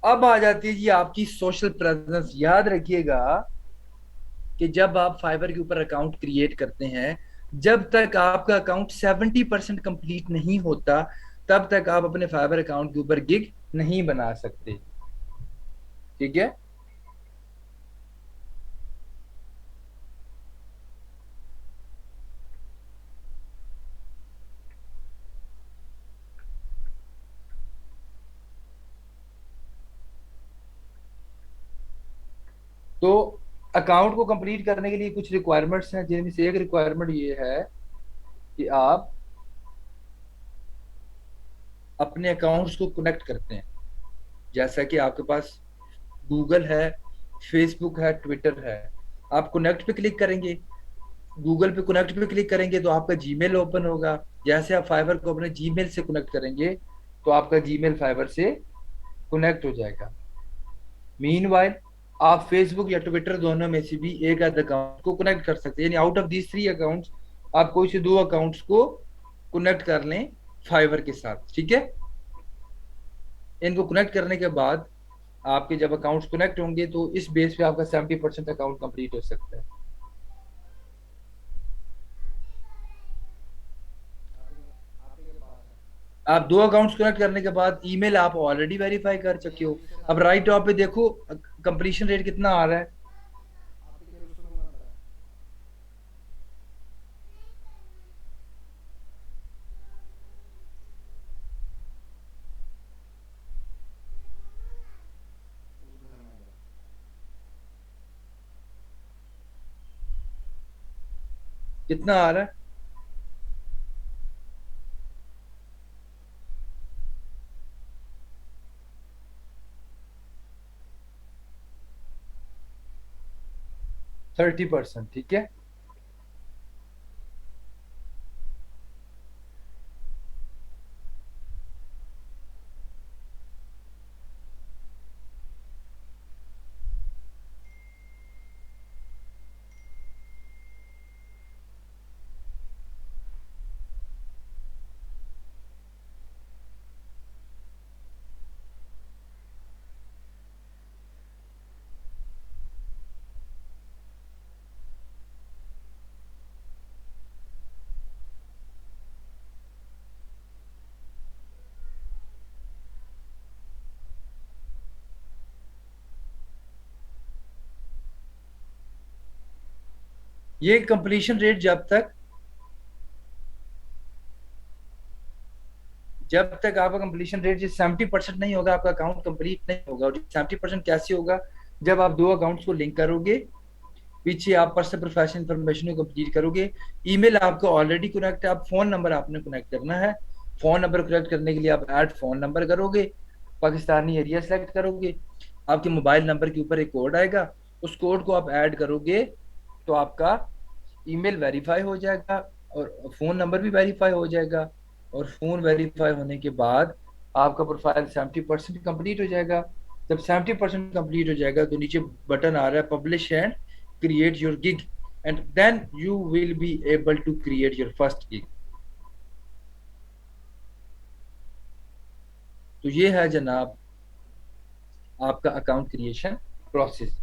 अब आ जाती है जी आपकी सोशल प्रेजेंस। याद रखिएगा कि जब आप फाइवर के ऊपर अकाउंट क्रिएट करते हैं, जब तक आपका अकाउंट 70% कंप्लीट नहीं होता, तब तक आप अपने फाइवर अकाउंट के ऊपर गिग नहीं बना सकते। ठीक है। तो अकाउंट को कंप्लीट करने के लिए कुछ रिक्वायरमेंट्स हैं, जिनमें से एक रिक्वायरमेंट ये है कि आप अपने अकाउंट्स को कनेक्ट करते हैं। जैसा कि आपके पास गूगल है, फेसबुक है, ट्विटर है। आप कनेक्ट पे क्लिक करेंगे, गूगल पे कनेक्ट पे क्लिक करेंगे तो आपका जीमेल ओपन होगा। जैसे आप फाइवर को अपने जीमेल से कनेक्ट करेंगे तो आपका जीमेल फाइवर से कनेक्ट हो जाएगा। मीनवाइल आप फेसबुक या ट्विटर दोनों में से भी एक आध अकाउंट को कनेक्ट कर सकते हैं, यानी आउट ऑफ दीज 3 अकाउंट्स आप कोई से 2 अकाउंट्स को कनेक्ट कर लें फाइवर के साथ। ठीक है। इनको कनेक्ट करने के बाद आपके जब अकाउंट्स कनेक्ट होंगे तो इस बेस पे आपका 70% अकाउंट कंप्लीट हो सकता है। आप 2 अकाउंट्स कनेक्ट करने के बाद ईमेल आप ऑलरेडी वेरीफाई कर चुके हो। अब राइट टॉप पे देखो कंप्लीशन रेट कितना आ रहा है। कितना आ रहा है? 30%। ठीक है। ये कंप्लीशन रेट जब तक आपका कंप्लीशन रेट 70% नहीं होगा, आपका अकाउंट कंप्लीट नहीं होगा। और 70% कैसे होगा? जब आप 2 अकाउंट्स को लिंक करोगे, पीछे आप पर्सनल प्रोफेशनल इंफॉर्मेशन को कंप्लीट करोगे, ईमेल आपका ऑलरेडी कनेक्ट है, आप फोन नंबर आपने कनेक्ट करना है। फोन नंबर कनेक्ट करने के लिए आप ऐड फोन नंबर करोगे, पाकिस्तानी एरिया सेलेक्ट करोगे, आपके मोबाइल नंबर के ऊपर एक कोड आएगा, उस कोड को आप ऐड करोगे तो आपका ईमेल वेरीफाई हो जाएगा और फोन नंबर भी वेरीफाई हो जाएगा। और फोन वेरीफाई होने के बाद आपका प्रोफाइल 70% कंप्लीट हो जाएगा। जब 70% कंप्लीट हो जाएगा तो नीचे बटन आ रहा है publish and create your gig, and then you will be able to create your first gig. तो ये है जनाब आपका अकाउंट क्रिएशन प्रोसेस।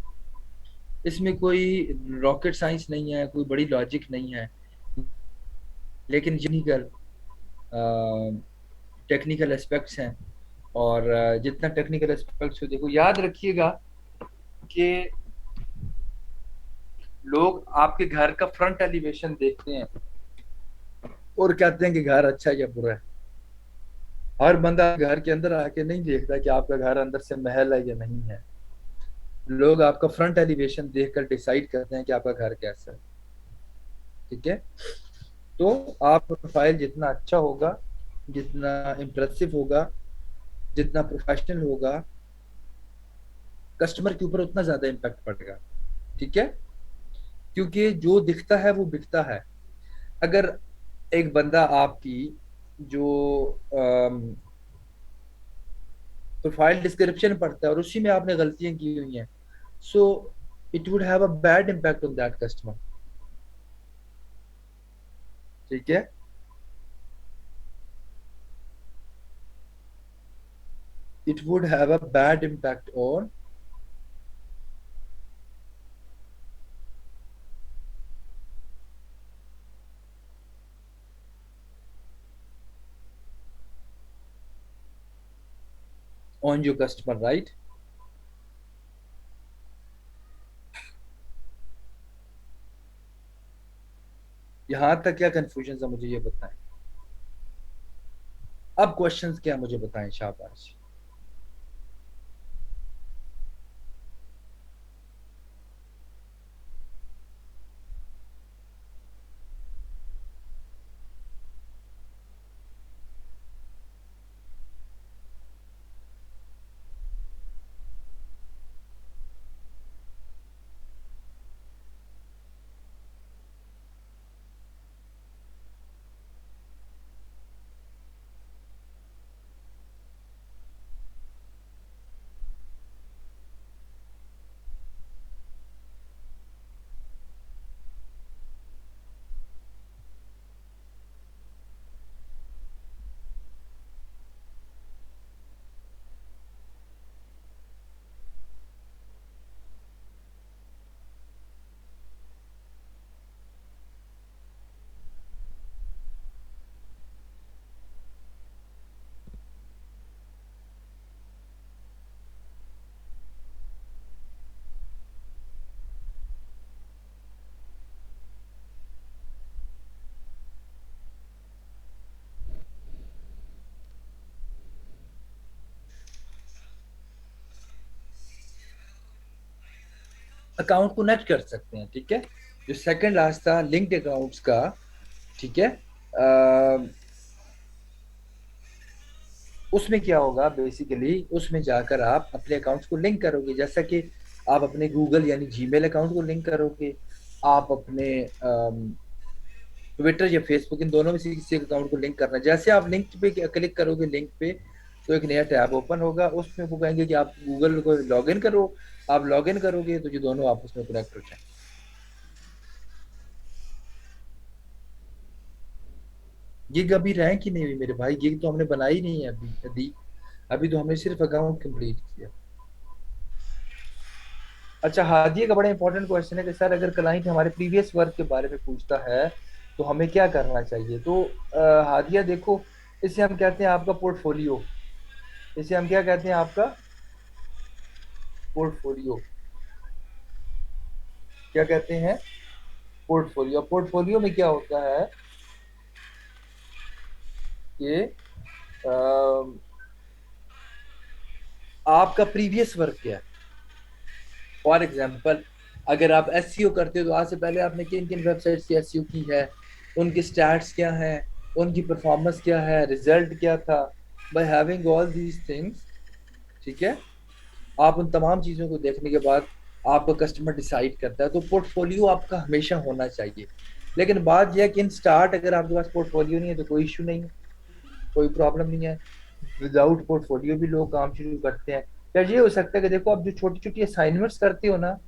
इसमें कोई रॉकेट साइंस नहीं है, कोई बड़ी लॉजिक नहीं है, लेकिन टेक्निकल टेक्निकल एस्पेक्ट्स हैं। और जितना टेक्निकल एस्पेक्ट्स हो, देखो याद रखिएगा कि लोग आपके घर का फ्रंट एलिवेशन देखते हैं और कहते हैं कि घर अच्छा या बुरा है। हर बंदा घर के अंदर आके नहीं देखता कि आपका घर अंदर से महल है या नहीं है। लोग आपका फ्रंट एलिवेशन देखकर डिसाइड करते हैं कि आपका घर कैसा है। ठीक है। तो आप प्रोफाइल जितना अच्छा होगा, जितना इम्प्रेसिव होगा, जितना प्रोफेशनल होगा, कस्टमर के ऊपर उतना ज्यादा इम्पैक्ट पड़ेगा। ठीक है। क्योंकि जो दिखता है वो बिकता है। अगर एक बंदा आपकी जो प्रोफाइल डिस्क्रिप्शन पढ़ता है और उसी में आपने गलतियां की हुई हैं, so it would have a bad impact on that customer. ठीक है। It would have a bad impact on your customer, right? यहां तक क्या कंफ्यूजन है मुझे ये बताएं। अब क्वेश्चंस क्या मुझे बताएं, शाबाश। अकाउंट को कनेक्ट कर सकते हैं, ठीक है। जो सेकंड रास्ता लिंक्ड अकाउंट्स का, ठीक है, उसमें क्या होगा बेसिकली, उसमें जाकर आप अपने अकाउंट्स को लिंक करोगे, जैसा कि आप अपने गूगल यानी जीमेल अकाउंट को लिंक करोगे, आप अपने ट्विटर या फेसबुक, इन दोनों में से किसी अकाउंट को लिंक करना है। जैसे आप लिंक पे क्लिक करोगे, लिंक पे, तो एक नया टैब ओपन होगा, उसमें वो कहेंगे कि आप गूगल को लॉगिन करो। आप लॉगिन करोगे तो ये दोनों आपस में कनेक्ट हो जाएंगे। गिग अभी रैंक ही नहीं हुई मेरे भाई, गिग तो हमने बनाई नहीं है अभी अभी। अभी तो हमने सिर्फ अकाउंट कंप्लीट किया। अच्छा, हादिया का बड़ा इंपॉर्टेंट क्वेश्चन है कि सर अगर क्लाइंट हमारे प्रीवियस वर्क के बारे में पूछता है तो हमें क्या करना चाहिए। तो हादिया देखो, इसे हम कहते हैं आपका पोर्टफोलियो। इसे हम क्या कहते हैं, आपका पोर्टफोलियो। क्या कहते हैं, पोर्टफोलियो। पोर्टफोलियो में क्या होता है कि आपका प्रीवियस वर्क क्या है। फॉर एग्जाम्पल, अगर आप एसईओ करते हो तो आज से पहले आपने किन किन वेबसाइट की एसईओ की है, उनकी स्टैट्स क्या है, उनकी परफॉर्मेंस क्या है, रिजल्ट क्या था। By having all these things, ठीक है, आप उन तमाम चीज़ों को देखने के बाद आपका कस्टमर डिसाइड करता है। तो पोर्टफोलियो आपका हमेशा होना चाहिए। लेकिन बात यह है कि इन स्टार्ट अगर आपके पास पोर्टफोलियो नहीं है तो कोई इशू नहीं है, कोई प्रॉब्लम नहीं है। विदाउट पोर्टफोलियो भी लोग काम शुरू करते हैं। या ये हो सकता है कि देखो, आप जो छोटी छोटी असाइनमेंट्स करते हो ना,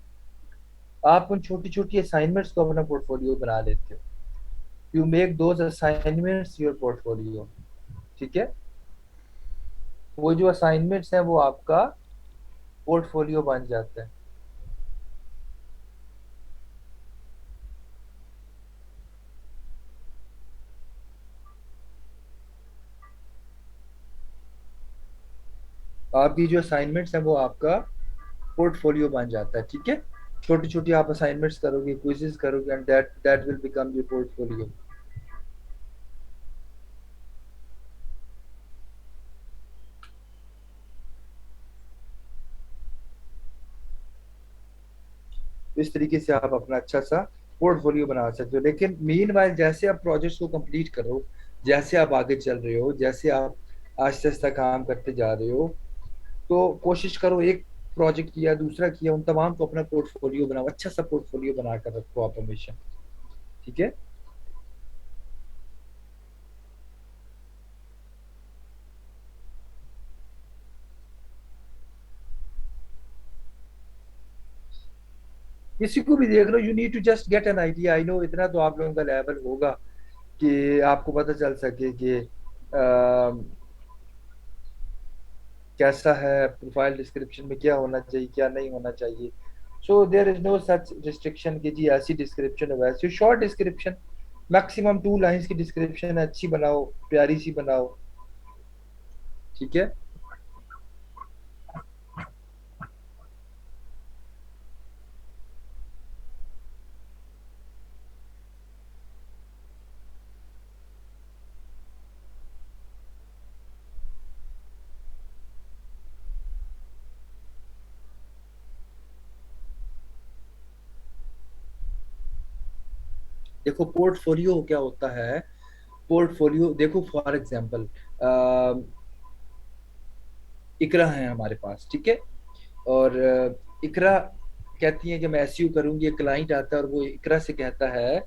आप उन छोटी छोटी असाइनमेंट्स को अपना पोर्टफोलियो बना लेते हो। You make those assignments your portfolio, ठीक है। वो जो असाइनमेंट्स हैं वो आपका पोर्टफोलियो बन जाता है। आपकी जो असाइनमेंट्स हैं वो आपका पोर्टफोलियो बन जाता है, ठीक है। छोटी छोटी आप असाइनमेंट्स करोगे, क्विजेस करोगे, and that that will become your portfolio. इस तरीके से आप अपना अच्छा सा पोर्टफोलियो बना सकते हो। लेकिन मीन वाइल जैसे आप प्रोजेक्ट्स को कंप्लीट करो, जैसे आप आगे चल रहे हो, जैसे आप आहिस्ता आहिस्ता काम करते जा रहे हो, तो कोशिश करो एक प्रोजेक्ट किया, दूसरा किया, उन तमाम को अपना पोर्टफोलियो बनाओ, अच्छा सा पोर्टफोलियो बना कर रखो आप हमेशा, ठीक है। किसी को भी देख लो, you need to just get an idea. I know इतना तो आप लोगों का लेवल होगा कि आपको पता चल सके कि कैसा है, प्रोफाइल डिस्क्रिप्शन में क्या होना चाहिए क्या नहीं होना चाहिए। So there is no such restriction कि जी ऐसी डिस्क्रिप्शन है वैसी। शॉर्ट डिस्क्रिप्शन, मैक्सिमम 2 लाइंस की डिस्क्रिप्शन है, अच्छी बनाओ, प्यारी सी बनाओ। ठीक है। देखो पोर्टफोलियो क्या होता है। पोर्टफोलियो देखो, फॉर एग्जांपल इकरा है हमारे पास, ठीक है। और इकरा कहती है कि मैं एसईओ करूंगी। एक क्लाइंट आता है और वो इकरा से कहता है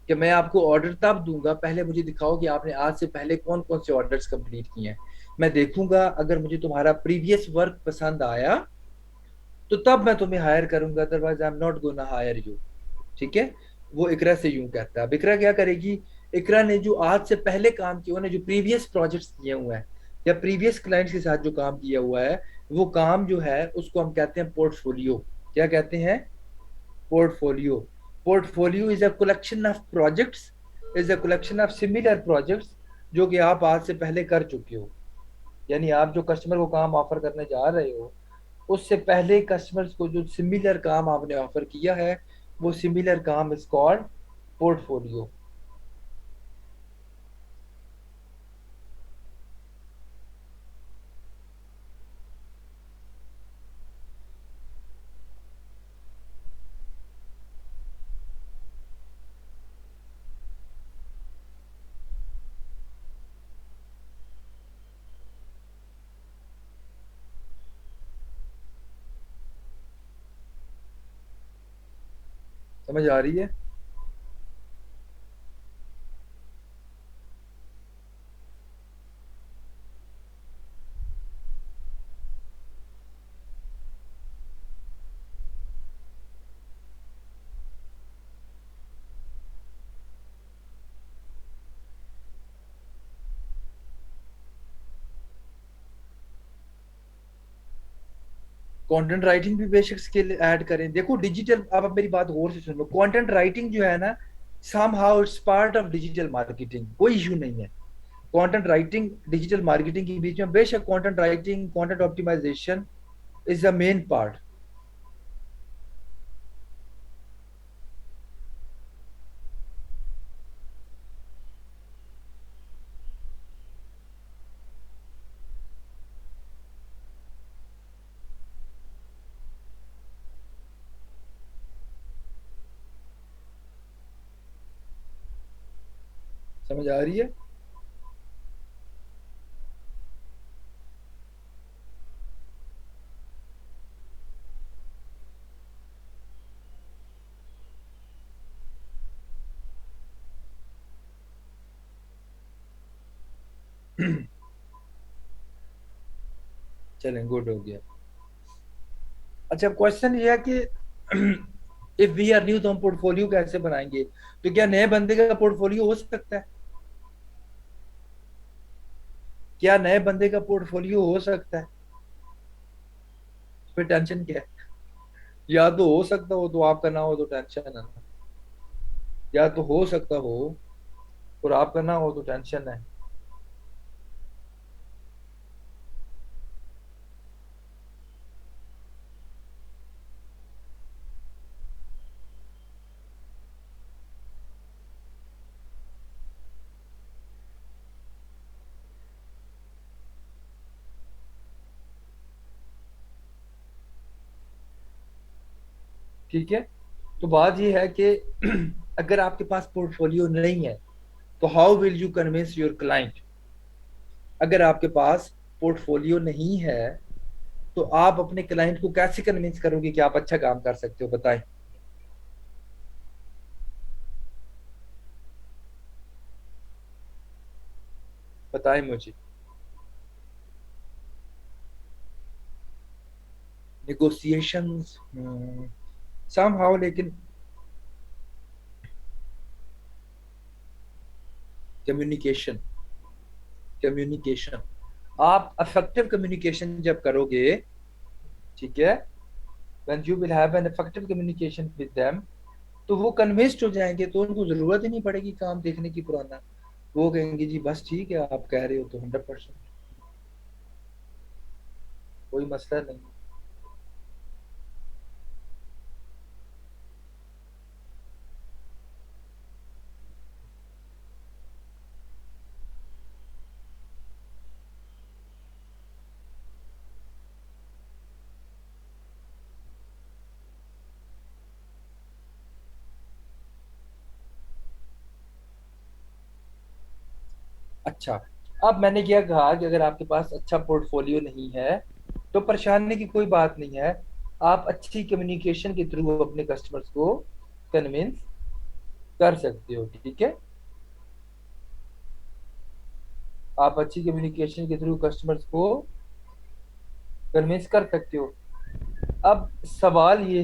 कि मैं आपको ऑर्डर तब दूंगा, पहले मुझे दिखाओ कि आपने आज से पहले कौन कौन से ऑर्डर्स कंप्लीट किए हैं। मैं देखूंगा, अगर मुझे तुम्हारा प्रीवियस वर्क पसंद आया तो तब मैं तुम्हें हायर करूंगा, otherwise I am not gonna hire you. ठीक है। वो इकरा से यूं कहता है। अब इकरा क्या करेगी, इकरा ने जो आज से पहले काम किया हुआ है, जो प्रीवियस प्रोजेक्ट्स किए हुए हैं या प्रीवियस क्लाइंट्स के साथ जो काम किया हुआ है, वो काम जो है उसको हम कहते हैं पोर्टफोलियो। क्या कहते हैं? Portfolio. Portfolio is a collection of projects, is a collection of similar projects जो कि आप आज से पहले कर चुके हो। यानी आप जो कस्टमर को काम ऑफर करने जा रहे हो, उससे पहले कस्टमर्स को जो सिमिलर काम आपने ऑफर किया है, वो सिमिलर काम इज कॉल्ड पोर्टफोलियो। समझ आ रही है? कंटेंट राइटिंग भी बेसिक स्किल ऐड करें। देखो डिजिटल, अब मेरी बात गौर से सुनो, कंटेंट राइटिंग जो है ना, somehow it's part of digital marketing, कोई इशू नहीं है। कंटेंट राइटिंग डिजिटल मार्केटिंग के बीच में बेशक content writing, content optimization is the main part. समझ आ रही है? चलें, गुड हो गया। अच्छा, क्वेश्चन ये है कि इफ वी आर न्यू तो हम पोर्टफोलियो कैसे बनाएंगे? तो क्या नए बंदे का पोर्टफोलियो हो सकता है? क्या नए बंदे का पोर्टफोलियो हो सकता है? फिर टेंशन क्या है? या तो हो सकता हो तो आपका ना हो तो टेंशन है ना। या तो हो सकता हो और आपका ना हो तो टेंशन है। ठीक है। तो बात ये है कि अगर आपके पास पोर्टफोलियो नहीं है तो how will you convince your client? अगर आपके पास पोर्टफोलियो नहीं है तो आप अपने क्लाइंट को कैसे कन्विंस करोगे कि आप अच्छा काम कर सकते हो? बताएं। बताएं मुझे। निगोशिएशंस, समहाउ, लेकिन कम्युनिकेशन, कम्युनिकेशन आप अफेक्टिव कम्युनिकेशन जब करोगे, ठीक है, when you will have an effective communication with them, तो वो कन्विंस्ड हो जाएंगे, तो उनको जरूरत ही नहीं पड़ेगी काम देखने की पुराना। वो कहेंगे जी बस ठीक है, आप कह रहे हो तो 100%, कोई मसला नहीं। अच्छा, अब मैंने क्या कहा कि अगर आपके पास अच्छा पोर्टफोलियो नहीं है तो परेशानी की कोई बात नहीं है। आप अच्छी कम्युनिकेशन के थ्रू अपने कस्टमर्स को कन्विंस कर सकते हो, ठीक है। आप अच्छी कम्युनिकेशन के थ्रू कस्टमर्स को कन्विंस कर सकते हो। अब सवाल ये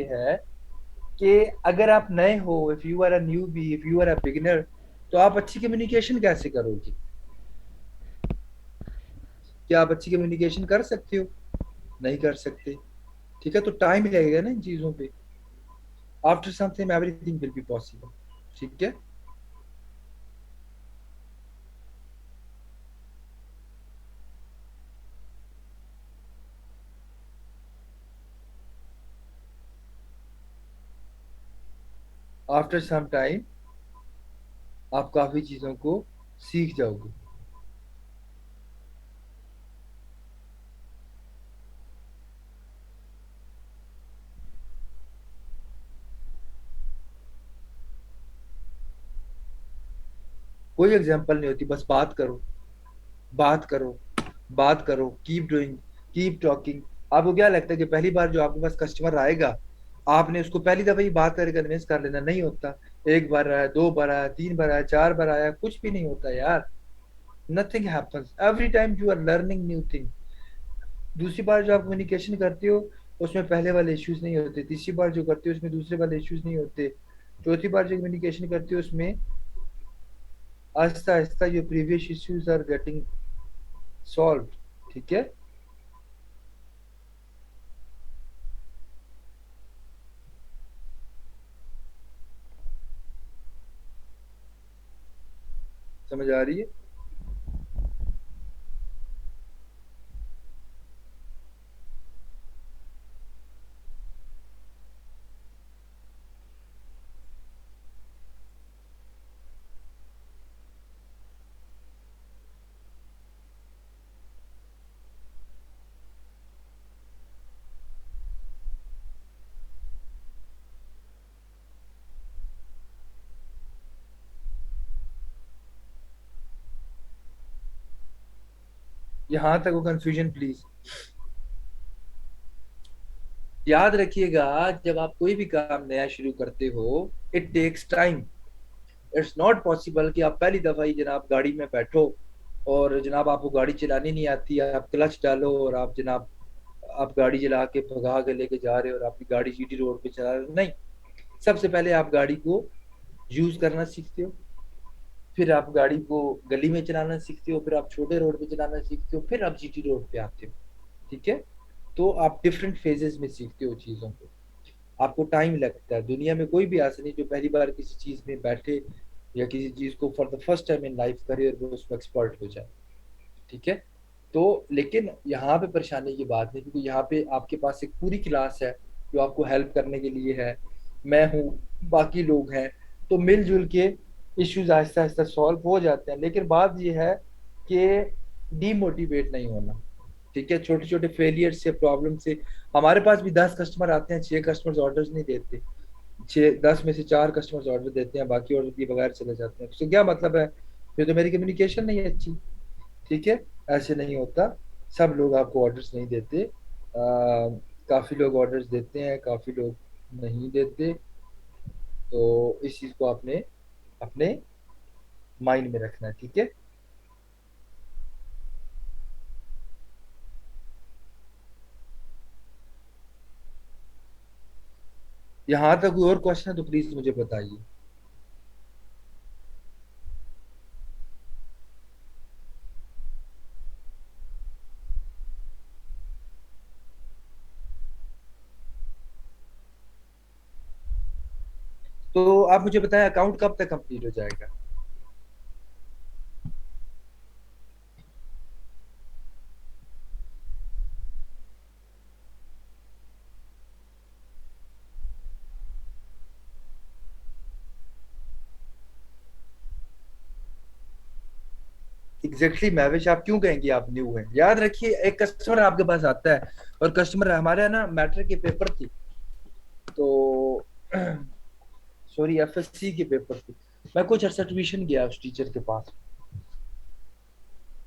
है कि अगर आप नए हो, if you are a newbie, if you are a beginner, तो आप अच्छी कम्युनिकेशन कैसे करोगे? क्या आप अच्छी कम्युनिकेशन कर सकते हो? नहीं कर सकते। ठीक है, तो टाइम लगेगा ना इन चीजों पे। After some time everything will be possible, ठीक है। आफ्टर सम टाइम आप काफी चीजों को सीख जाओगे। कोई एग्जाम्पल नहीं होती, बस बात करो, बात करो, बात करो, कीप डूइंग, कीप टॉकिंग। आपको क्या लगता है कि पहली बार जो आपके पास कस्टमर आएगा, आपने उसको पहली दफा ही बात करके कन्विंस कर लेना? नहीं होता। एक बार आया, दो बार आया, तीन बार आया, चार बार आया, कुछ भी नहीं होता यार। Nothing happens, every time you are learning new thing. दूसरी बार जो आप कम्युनिकेशन करते हो उसमें पहले वाले इश्यूज नहीं होते, तीसरी बार जो करते हो उसमें दूसरे वाले इश्यूज नहीं होते, चौथी बार जो कम्युनिकेशन करते हो उसमें आहिस्ता आहिस्ता जो previous issues are getting solve, ठीक है। समझ आ रही है? यहाँ तक वो कंफ्यूजन प्लीज याद रखिएगा। जब आप कोई भी काम नया शुरू करते हो, it takes time. It's not possible कि आप पहली दफा ही जनाब गाड़ी में बैठो और जनाब आपको गाड़ी चलानी नहीं आती, आप क्लच डालो और आप जनाब आप गाड़ी चला के भगा के लेके जा रहे हो और आपकी गाड़ी जीटी रोड पे चला रहे हो, नहीं। सबसे पहले आप गाड़ी को यूज करना सीखते हो, फिर आप गाड़ी को गली में चलाना सीखते हो, फिर आप छोटे रोड पे चलाना सीखते हो, फिर आप जीटी रोड पे आते हो, ठीक है। तो आप डिफरेंट फेजेस में सीखते हो चीजों को। आपको टाइम लगता है, दुनिया में कोई भी ऐसा नहीं जो पहली बार किसी चीज में बैठे या किसी चीज को for the first time in life करे और वो उसमें एक्सपर्ट हो जाए, ठीक है। तो लेकिन यहाँ पे परेशानी की बात नहीं, क्योंकि यहाँ पे आपके पास एक पूरी क्लास है जो आपको हेल्प करने के लिए है। मैं हूँ, बाकी लोग हैं, तो मिलजुल के इश्यूज आहिस्ता आहिस्ता सॉल्व हो जाते हैं। लेकिन बात यह है कि डीमोटिवेट नहीं होना, ठीक है। छोटे छोटे फेलियर से, प्रॉब्लम से, हमारे पास भी 10 कस्टमर आते हैं, 6 कस्टमर्स ऑर्डर्स नहीं देते, 6 10 में से 4 कस्टमर्स ऑर्डर देते हैं, बाकी ऑर्डर दिए बगैर चले जाते हैं। उससे क्या मतलब है? फिर तो मेरी कम्युनिकेशन नहीं है अच्छी, ठीक है। ऐसे नहीं होता, सब लोग आपको ऑर्डर्स नहीं देते। काफी लोग ऑर्डर्स देते हैं, काफी लोग नहीं देते। तो इस चीज को आपने अपने माइंड में रखना है, ठीक है। यहाँ तक कोई और क्वेश्चन है तो प्लीज मुझे बताइए। तो आप मुझे बताएं अकाउंट कब तक कंप्लीट हो जाएगा? एग्जैक्टली महविश, आप क्यों कहेंगे आप न्यू हैं? याद रखिए, एक कस्टमर आपके पास आता है, और कस्टमर हमारे यहाँ ना मैट्रिक के पेपर थी, तो सॉरी एफएससी के पेपर थी। मैं कुछ अर्सा ट्यूशन गया उस टीचर के पास,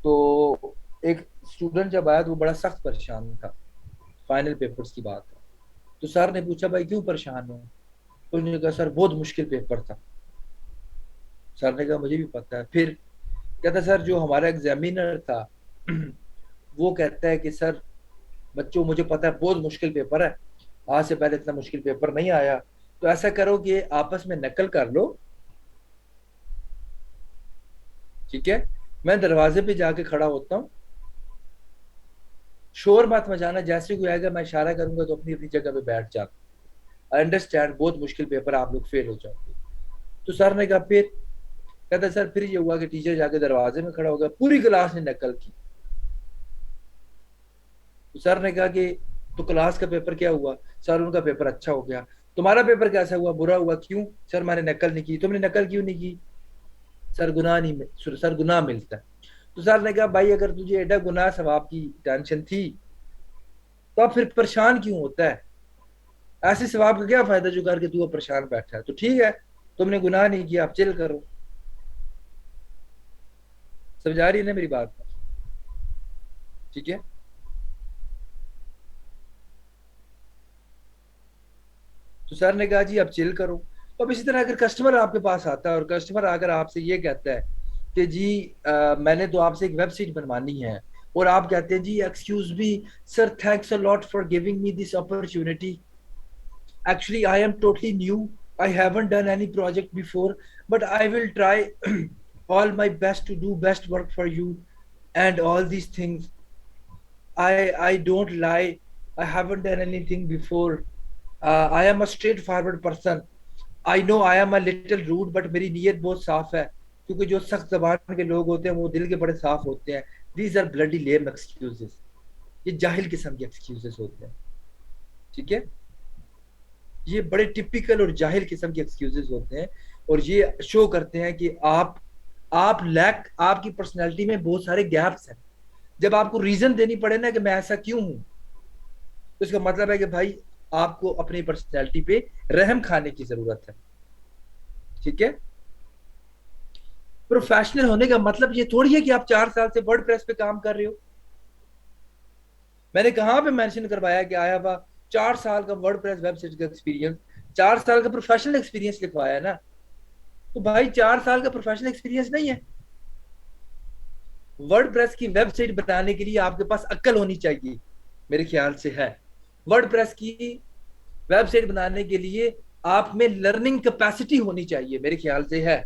तो एक स्टूडेंट जब आया तो वो बड़ा सख्त परेशान था। फाइनल पेपर्स की बात है। तो सर ने पूछा भाई क्यों परेशान हो? तो उन्होंने कहा सर बहुत मुश्किल पेपर था। सर ने कहा मुझे भी पता है। फिर कहता सर जो हमारा एग्जामिनर था वो कहता है कि सर बच्चों मुझे पता है बहुत मुश्किल पेपर है, आज से पहले इतना मुश्किल पेपर नहीं आया, तो ऐसा करो कि आपस में नकल कर लो, ठीक है? मैं दरवाजे पे जाके खड़ा होता हूँ, शोर मत मचाना, जैसे कोई आएगा मैं इशारा करूंगा तो अपनी अपनी जगह पे बैठ जाता। आई अंडरस्टैंड बहुत मुश्किल पेपर, आप लोग फेल हो जाओगे। तो सर ने कहा फिर? कहता सर फिर ये हुआ कि टीचर जाके दरवाजे में खड़ा हो गया, पूरी क्लास ने नकल की। तो सर ने कहा कि तो क्लास का पेपर क्या हुआ? सर उनका पेपर अच्छा हो गया। तुम्हारा पेपर कैसा हुआ? बुरा हुआ। क्यों? सर मैंने नकल नहीं की। तुमने नकल क्यों नहीं की? सर गुनाह नहीं सर गुनाह मिलता है। तो सर ने कहा भाई अगर तुझे एडा गुनाह सवाब की टेंशन थी तो अब फिर परेशान क्यों होता है? ऐसे सवाब का क्या फायदा जो करके तू अब परेशान बैठा है? तो ठीक है, तुमने गुनाह नहीं किया, आप चिल करो। समझ आ रही है ना मेरी बात? ठीक है। तो सर ने कहा जी अब चिल करो। तो अब इसी तरह अगर कस्टमर आपके पास आता है और कस्टमर अगर आपसे ये कहता है कि जी मैंने तो आपसे एक वेबसाइट बनवानी है, और आप कहते हैं जी excuse me sir, thanks a lot for giving me this opportunity, actually I am totally new, I haven't done any project before, but I will try all my best to do best work for you and all these things. I don't lie, I haven't done anything before. I am a straightforward person. I know I am a little rude, but मेरी नीयत बहुत साफ है, क्योंकि जो सख्त जबान के लोग होते हैं वो दिल के बड़े साफ होते हैं। These are bloody lame excuses. ये जाहिल किस्म के excuses होते हैं, ठीक है? ये बड़े टिपिकल और जाहिल किस्म के एक्सक्यूजेस होते हैं, और ये शो करते हैं कि आप लैक, आपकी पर्सनैलिटी में बहुत सारे गैप्स हैं। जब आपको रीजन देनी पड़े ना कि मैं ऐसा क्यों हूं, तो इसका मतलब है कि भाई आपको अपनी पर्सनैलिटी पे रहम खाने की जरूरत है, ठीक है? प्रोफेशनल होने का मतलब ये थोड़ी है कि आप 4 साल से वर्ड प्रेस पे काम कर रहे हो। मैंने कहाँ पे मेंशन करवाया कि आया हुआ 4 साल का वर्ड प्रेस वेबसाइट का एक्सपीरियंस, 4 साल का प्रोफेशनल एक्सपीरियंस लिखवाया है ना? तो भाई 4 साल का प्रोफेशनल एक्सपीरियंस नहीं है। वर्ड प्रेस की वेबसाइट बनाने के लिए आपके पास अक्ल होनी चाहिए, मेरे ख्याल से है। वर्ड प्रेस की वेबसाइट बनाने के लिए आप में लर्निंग कैपेसिटी होनी चाहिए, मेरे ख्याल से है।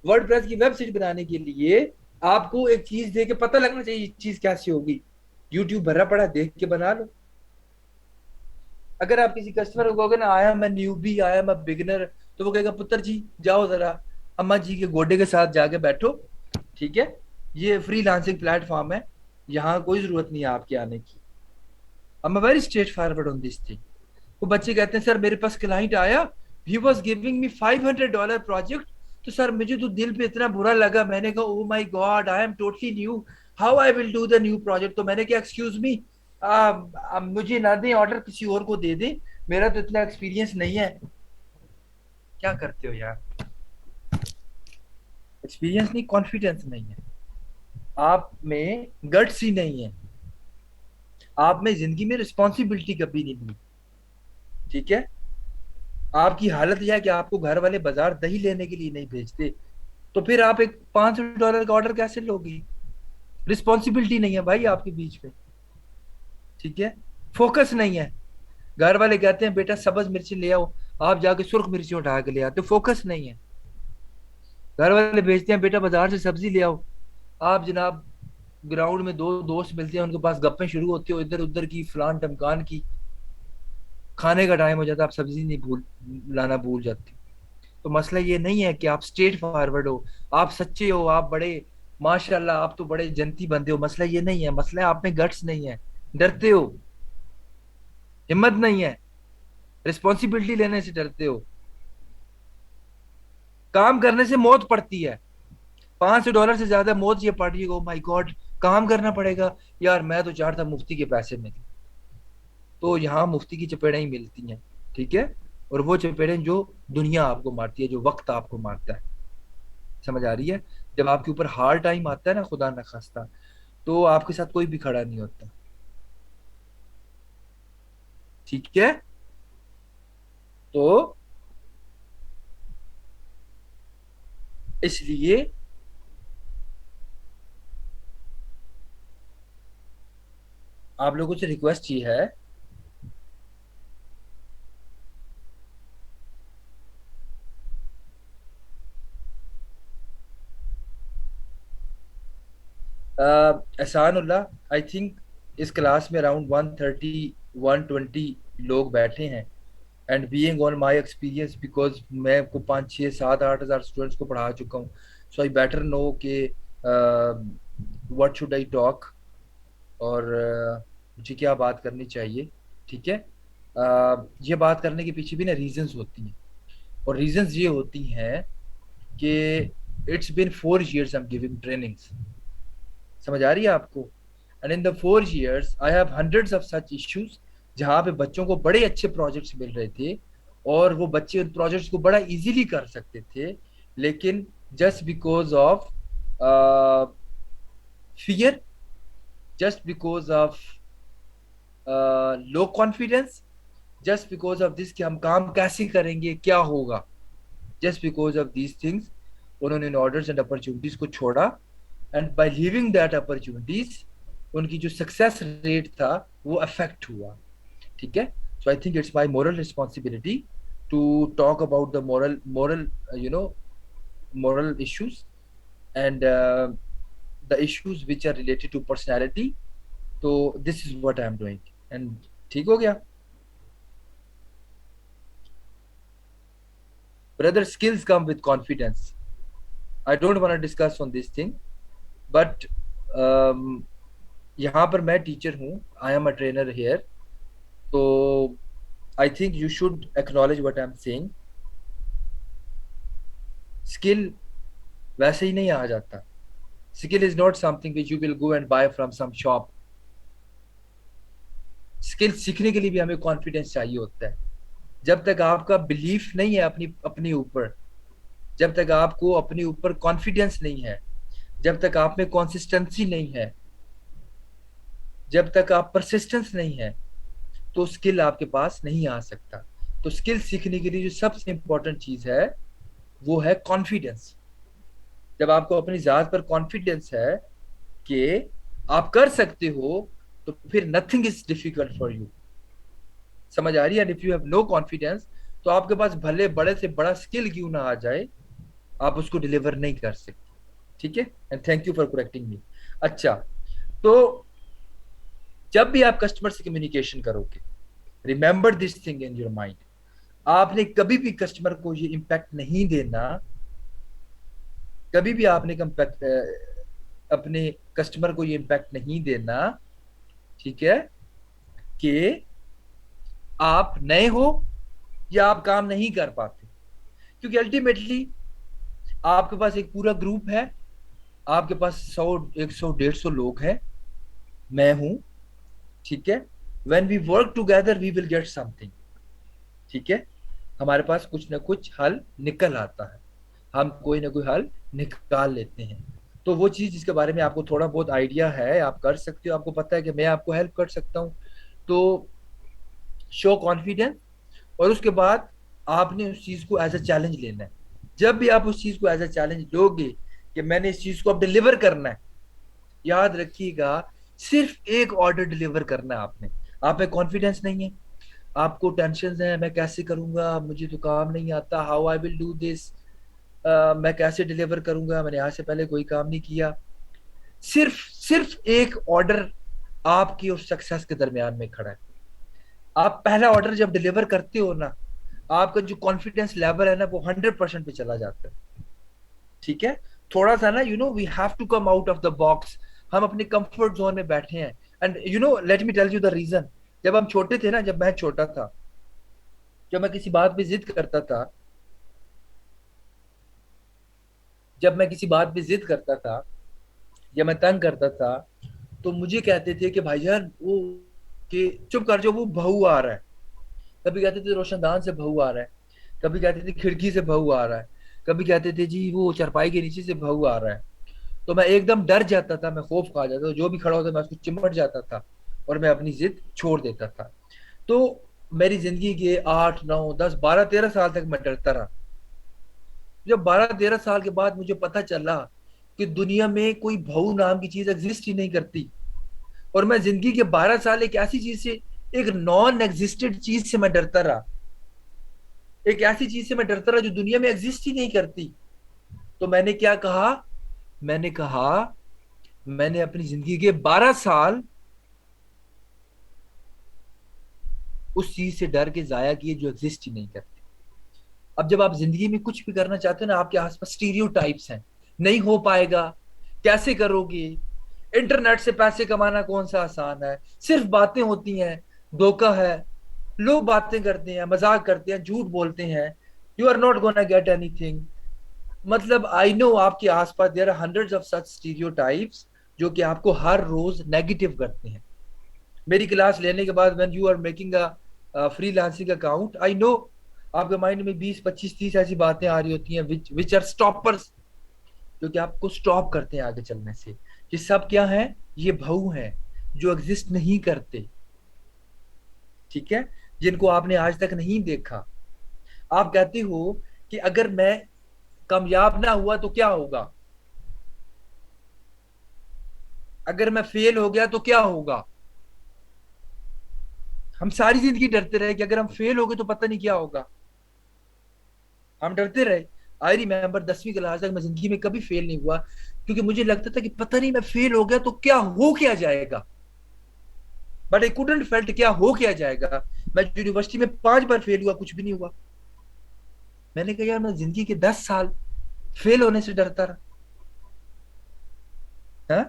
वर्ड प्रेस की वेबसाइट बनाने के लिए आपको एक चीज दे के पता लगना चाहिए चीज कैसी होगी। यूट्यूब भरा पड़ा, देख के बना लो। अगर आप किसी कस्टमर को कहोगे ना आई am a newbie, I am a beginner, तो वो कहेगा पुत्र जी जाओ जरा अम्मा जी के गोडे के साथ जाके बैठो, ठीक है? ये फ्री लांसिंग प्लेटफॉर्म है, यहाँ कोई जरूरत नहीं है आपके आने की। I am very straight forward on this thing. वो बच्चे कहते हैं सर मेरे पास क्लाइंट आया, he was giving me $500 project, तो सर मुझे तो दिल पे इतना बुरा लगा, मैंने कहा oh my god I am totally new, how I will do the new project. तो मैंने कहा एक्सक्यूज मी, मुझे ना दें ऑर्डर, किसी और को दे दें, मेरा तो इतना एक्सपीरियंस नहीं है। क्या करते हो यार? एक्सपीरियंस नहीं, कॉन्फिडेंस नहीं है आप में, गट्स ही नहीं है आप में, जिंदगी में रिस्पॉन्सिबिलिटी कभी नहीं ली, ठीक है? आपकी हालत यह है कि आपको घर वाले बाजार दही लेने के लिए नहीं भेजते, तो फिर आप एक $500 का ऑर्डर कैसे लोगी? रिस्पॉन्सिबिलिटी नहीं है भाई आपके बीच में, ठीक है? फोकस नहीं है। घर वाले कहते हैं बेटा सब्ज मिर्ची ले आओ, आप जाके सुर्ख मिर्ची उठा के ले आते, फोकस नहीं है। घर वाले भेजते हैं बेटा बाजार से सब्जी ले आओ, आप जनाब ग्राउंड में दो दोस्त मिलते हैं, उनके पास गप्पे शुरू होती हो इधर उधर की, फलान टमकान की, खाने का टाइम हो जाता है आप सब्जी नहीं भूल लाना भूल जाती। तो मसला ये नहीं है कि आप स्ट्रेट फॉरवर्ड हो, आप सच्चे हो, आप बड़े माशाल्लाह, आप तो बड़े जनती बंदे हो। मसला ये नहीं है, मसला है आप में गट्स नहीं है, डरते हो, हिम्मत नहीं है, रिस्पॉन्सिबिलिटी लेने से डरते हो। काम करने से मौत पड़ती है, $500 से ज्यादा मौत ये पड़ रही है। ओ माय गॉड, काम करना पड़ेगा। यार मैं तो चाहता मुफ्ती के पैसे में, तो यहाँ मुफ्ती की चपेड़ें ही मिलती हैं, ठीक है। और वो चपेड़ें जो दुनिया आपको मारती है, जो वक्त आपको मारता है, समझ आ रही है। जब आपके ऊपर हार्ड टाइम आता है ना, खुदा न खास्ता, तो आपके साथ कोई भी खड़ा नहीं होता, ठीक है। तो इसलिए आप लोगों से रिक्वेस्ट ये है, एहसानुल्लाह, आई थिंक इस क्लास में अराउंड 130 120 लोग बैठे हैं। And being on my experience, because मैं को 5 6 7 8 हज़ार स्टूडेंट्स को पढ़ा चुका हूँ, सो आई बेटर नो कि व्हाट शुड आई टॉक, और मुझे क्या बात करनी चाहिए, ठीक है। ये बात करने के पीछे भी ना रीजंस होती हैं, और रीजंस ये होती हैं कि it's been 4 years I am giving trainings, समझ आ रही है आपको। And in the 4 years I have hundreds of such issues, जहाँ पे बच्चों को बड़े अच्छे प्रोजेक्ट्स मिल रहे थे, और वो बच्चे उन प्रोजेक्ट्स को बड़ा इजीली कर सकते थे, लेकिन just because of fear, just because of low confidence, just because of this कि हम काम कैसे करेंगे, क्या होगा, just because of these things, उन्होंने इन ऑर्डर्स एंड अपॉर्चुनिटीज को छोड़ा। And by leaving that opportunities, उनकी जो सक्सेस रेट था वो अफेक्ट हुआ, ठीक है। So I think it's my moral responsibility to talk about the moral you know moral issues, and the issues which are related to personality. तो this is what I am doing, and ठीक हो गया। Brother, skills come with confidence. I don't want to discuss on this thing, but um, यहाँ पर मैं टीचर हूँ, I am a trainer here, तो I think you should acknowledge what I am saying. Skill वैसे ही नहीं आ जाता। Skill is not something which you will go and buy from some shop. Skill सीखने के लिए भी हमें कॉन्फिडेंस चाहिए होता है। जब तक आपका बिलीफ नहीं है अपनी अपने ऊपर, जब तक आपको अपने ऊपर कॉन्फिडेंस नहीं है, जब तक आप में कंसिस्टेंसी नहीं है, जब तक आप परसिस्टेंस नहीं है, तो स्किल आपके पास नहीं आ सकता। तो स्किल सीखने के लिए जो सबसे इंपॉर्टेंट चीज है वो है कॉन्फिडेंस। जब आपको अपनी जात पर कॉन्फिडेंस है कि आप कर सकते हो, तो फिर nothing is difficult for you, समझ आ रही है। If you have no confidence, तो आपके पास भले बड़े से बड़ा स्किल क्यों ना आ जाए, आप उसको डिलीवर नहीं कर सकते, ठीक है। And thank you for correcting me. अच्छा, तो जब भी आप कस्टमर से कम्युनिकेशन करोगे, remember this thing in your mind, आपने कभी भी कस्टमर को ये इम्पैक्ट नहीं देना, कभी भी आपने अपने कस्टमर को ये इम्पैक्ट नहीं देना, ठीक है, कि आप नए हो या आप काम नहीं कर पाते। क्योंकि अल्टीमेटली आपके पास एक पूरा ग्रुप है, आपके पास 100 100 150 लोग हैं, मैं हूं, ठीक है। When we work together we will get something, ठीक है। हमारे पास कुछ ना कुछ हल निकल आता है, हम कोई ना कोई हल निकाल लेते हैं। तो वो चीज जिसके बारे में आपको थोड़ा बहुत आइडिया है, आप कर सकते हो, आपको पता है कि मैं आपको हेल्प कर सकता हूँ, तो शो कॉन्फिडेंस। और उसके बाद आपने उस चीज को एज अ चैलेंज लेना है। जब भी आप उस चीज को एज अ चैलेंज लोगे कि मैंने इस चीज को अब डिलीवर करना है, याद रखिएगा, सिर्फ एक ऑर्डर डिलीवर करना है आपने। आप में कॉन्फिडेंस नहीं है, आपको टेंशन है, मैं कैसे करूंगा, मुझे तो काम नहीं आता, how I will do this, मैं कैसे डिलीवर करूंगा, मैंने आज से पहले कोई काम नहीं किया। सिर्फ सिर्फ एक ऑर्डर आपकी और सक्सेस के दरमियान में खड़ा है। आप पहला ऑर्डर जब डिलीवर करते हो ना, आपका जो कॉन्फिडेंस लेवल है ना वो 100% पे चला जाता है। ठीक है, थोड़ा सा ना we have to come out of the box. हम अपने कंफर्ट जोन में बैठे हैं। And let me tell you the reason. जब हम छोटे थे ना, जब मैं छोटा था, जब मैं किसी बात पे जिद करता था, जब मैं किसी बात पे जिद करता था, या मैं तंग करता था, तो मुझे कहते थे कि भाईजान वो, कि चुप कर जो, वो बहू आ रहा है। कभी कहते थे रोशनदान से बहू आ रहा है, कभी कहते थे खिड़की से बहू आ रहा है, कभी कहते थे जी वो चारपाई के नीचे से बहू आ रहा है। तो मैं एकदम डर जाता था, मैं खौफ खा जाता था, जो भी खड़ा होता मैं उसको चिमट जाता था और मैं अपनी जिद छोड़ देता था। तो मेरी जिंदगी के 8 9 10 12 13 साल तक मैं डरता रहा। जब 12 13 साल के बाद मुझे पता चला कि दुनिया में कोई बहू नाम की चीज एग्जिस्ट ही नहीं करती, और मैं जिंदगी के 12 साल एक ऐसी चीज से, एक नॉन एग्जिस्टेड चीज से मैं डरता रहा, एक ऐसी चीज से मैं डरता रहा जो दुनिया में एग्जिस्ट ही नहीं करती। तो मैंने क्या कहा, मैंने कहा, मैंने अपनी जिंदगी के 12 साल उस चीज से डर के जाया किए जो एग्जिस्ट ही नहीं करती। अब जब आप जिंदगी में कुछ भी करना चाहते हो ना, आपके आसपास स्टीरियोटाइप्स हैं, नहीं हो पाएगा, कैसे करोगे, इंटरनेट से पैसे कमाना कौन सा आसान है, सिर्फ बातें होती हैं, धोखा है, लोग बातें करते हैं, मजाक करते हैं, झूठ बोलते हैं, you are not gonna get anything. मतलब आई नो आपके आसपास there are hundreds of such stereotypes जो कि आपको हर रोज नेगेटिव करते हैं। मेरी क्लास लेने के बाद when you are making a freelancing account, I know आपके माइंड में 20 25 30 ऐसी बातें आ रही होती हैं विच आर स्टॉपर्स, जो कि आपको स्टॉप करते हैं आगे चलने से। ये सब क्या है, ये भाव हैं जो एग्जिस्ट नहीं करते। ठीक है, जिनको आपने आज तक नहीं देखा। आप कहते हो कि अगर मैं कामयाब ना हुआ तो क्या होगा, अगर मैं फेल हो गया तो क्या होगा। हम सारी जिंदगी डरते रहे कि अगर हम फेल हो गए तो पता नहीं क्या होगा। हम डरते रहे। आई रिमेम्बर 10वीं क्लास तक मैं जिंदगी में कभी फेल नहीं हुआ, क्योंकि मुझे लगता था कि पता नहीं मैं फेल हो गया तो क्या हो क्या जाएगा। बट आई कुडंट फेल्ट क्या हो क्या जाएगा। मैं यूनिवर्सिटी में 5 बार फेल हुआ, कुछ भी नहीं हुआ। मैंने कहा यार मैं जिंदगी के 10 साल फेल होने से डरता रहा। हाँ?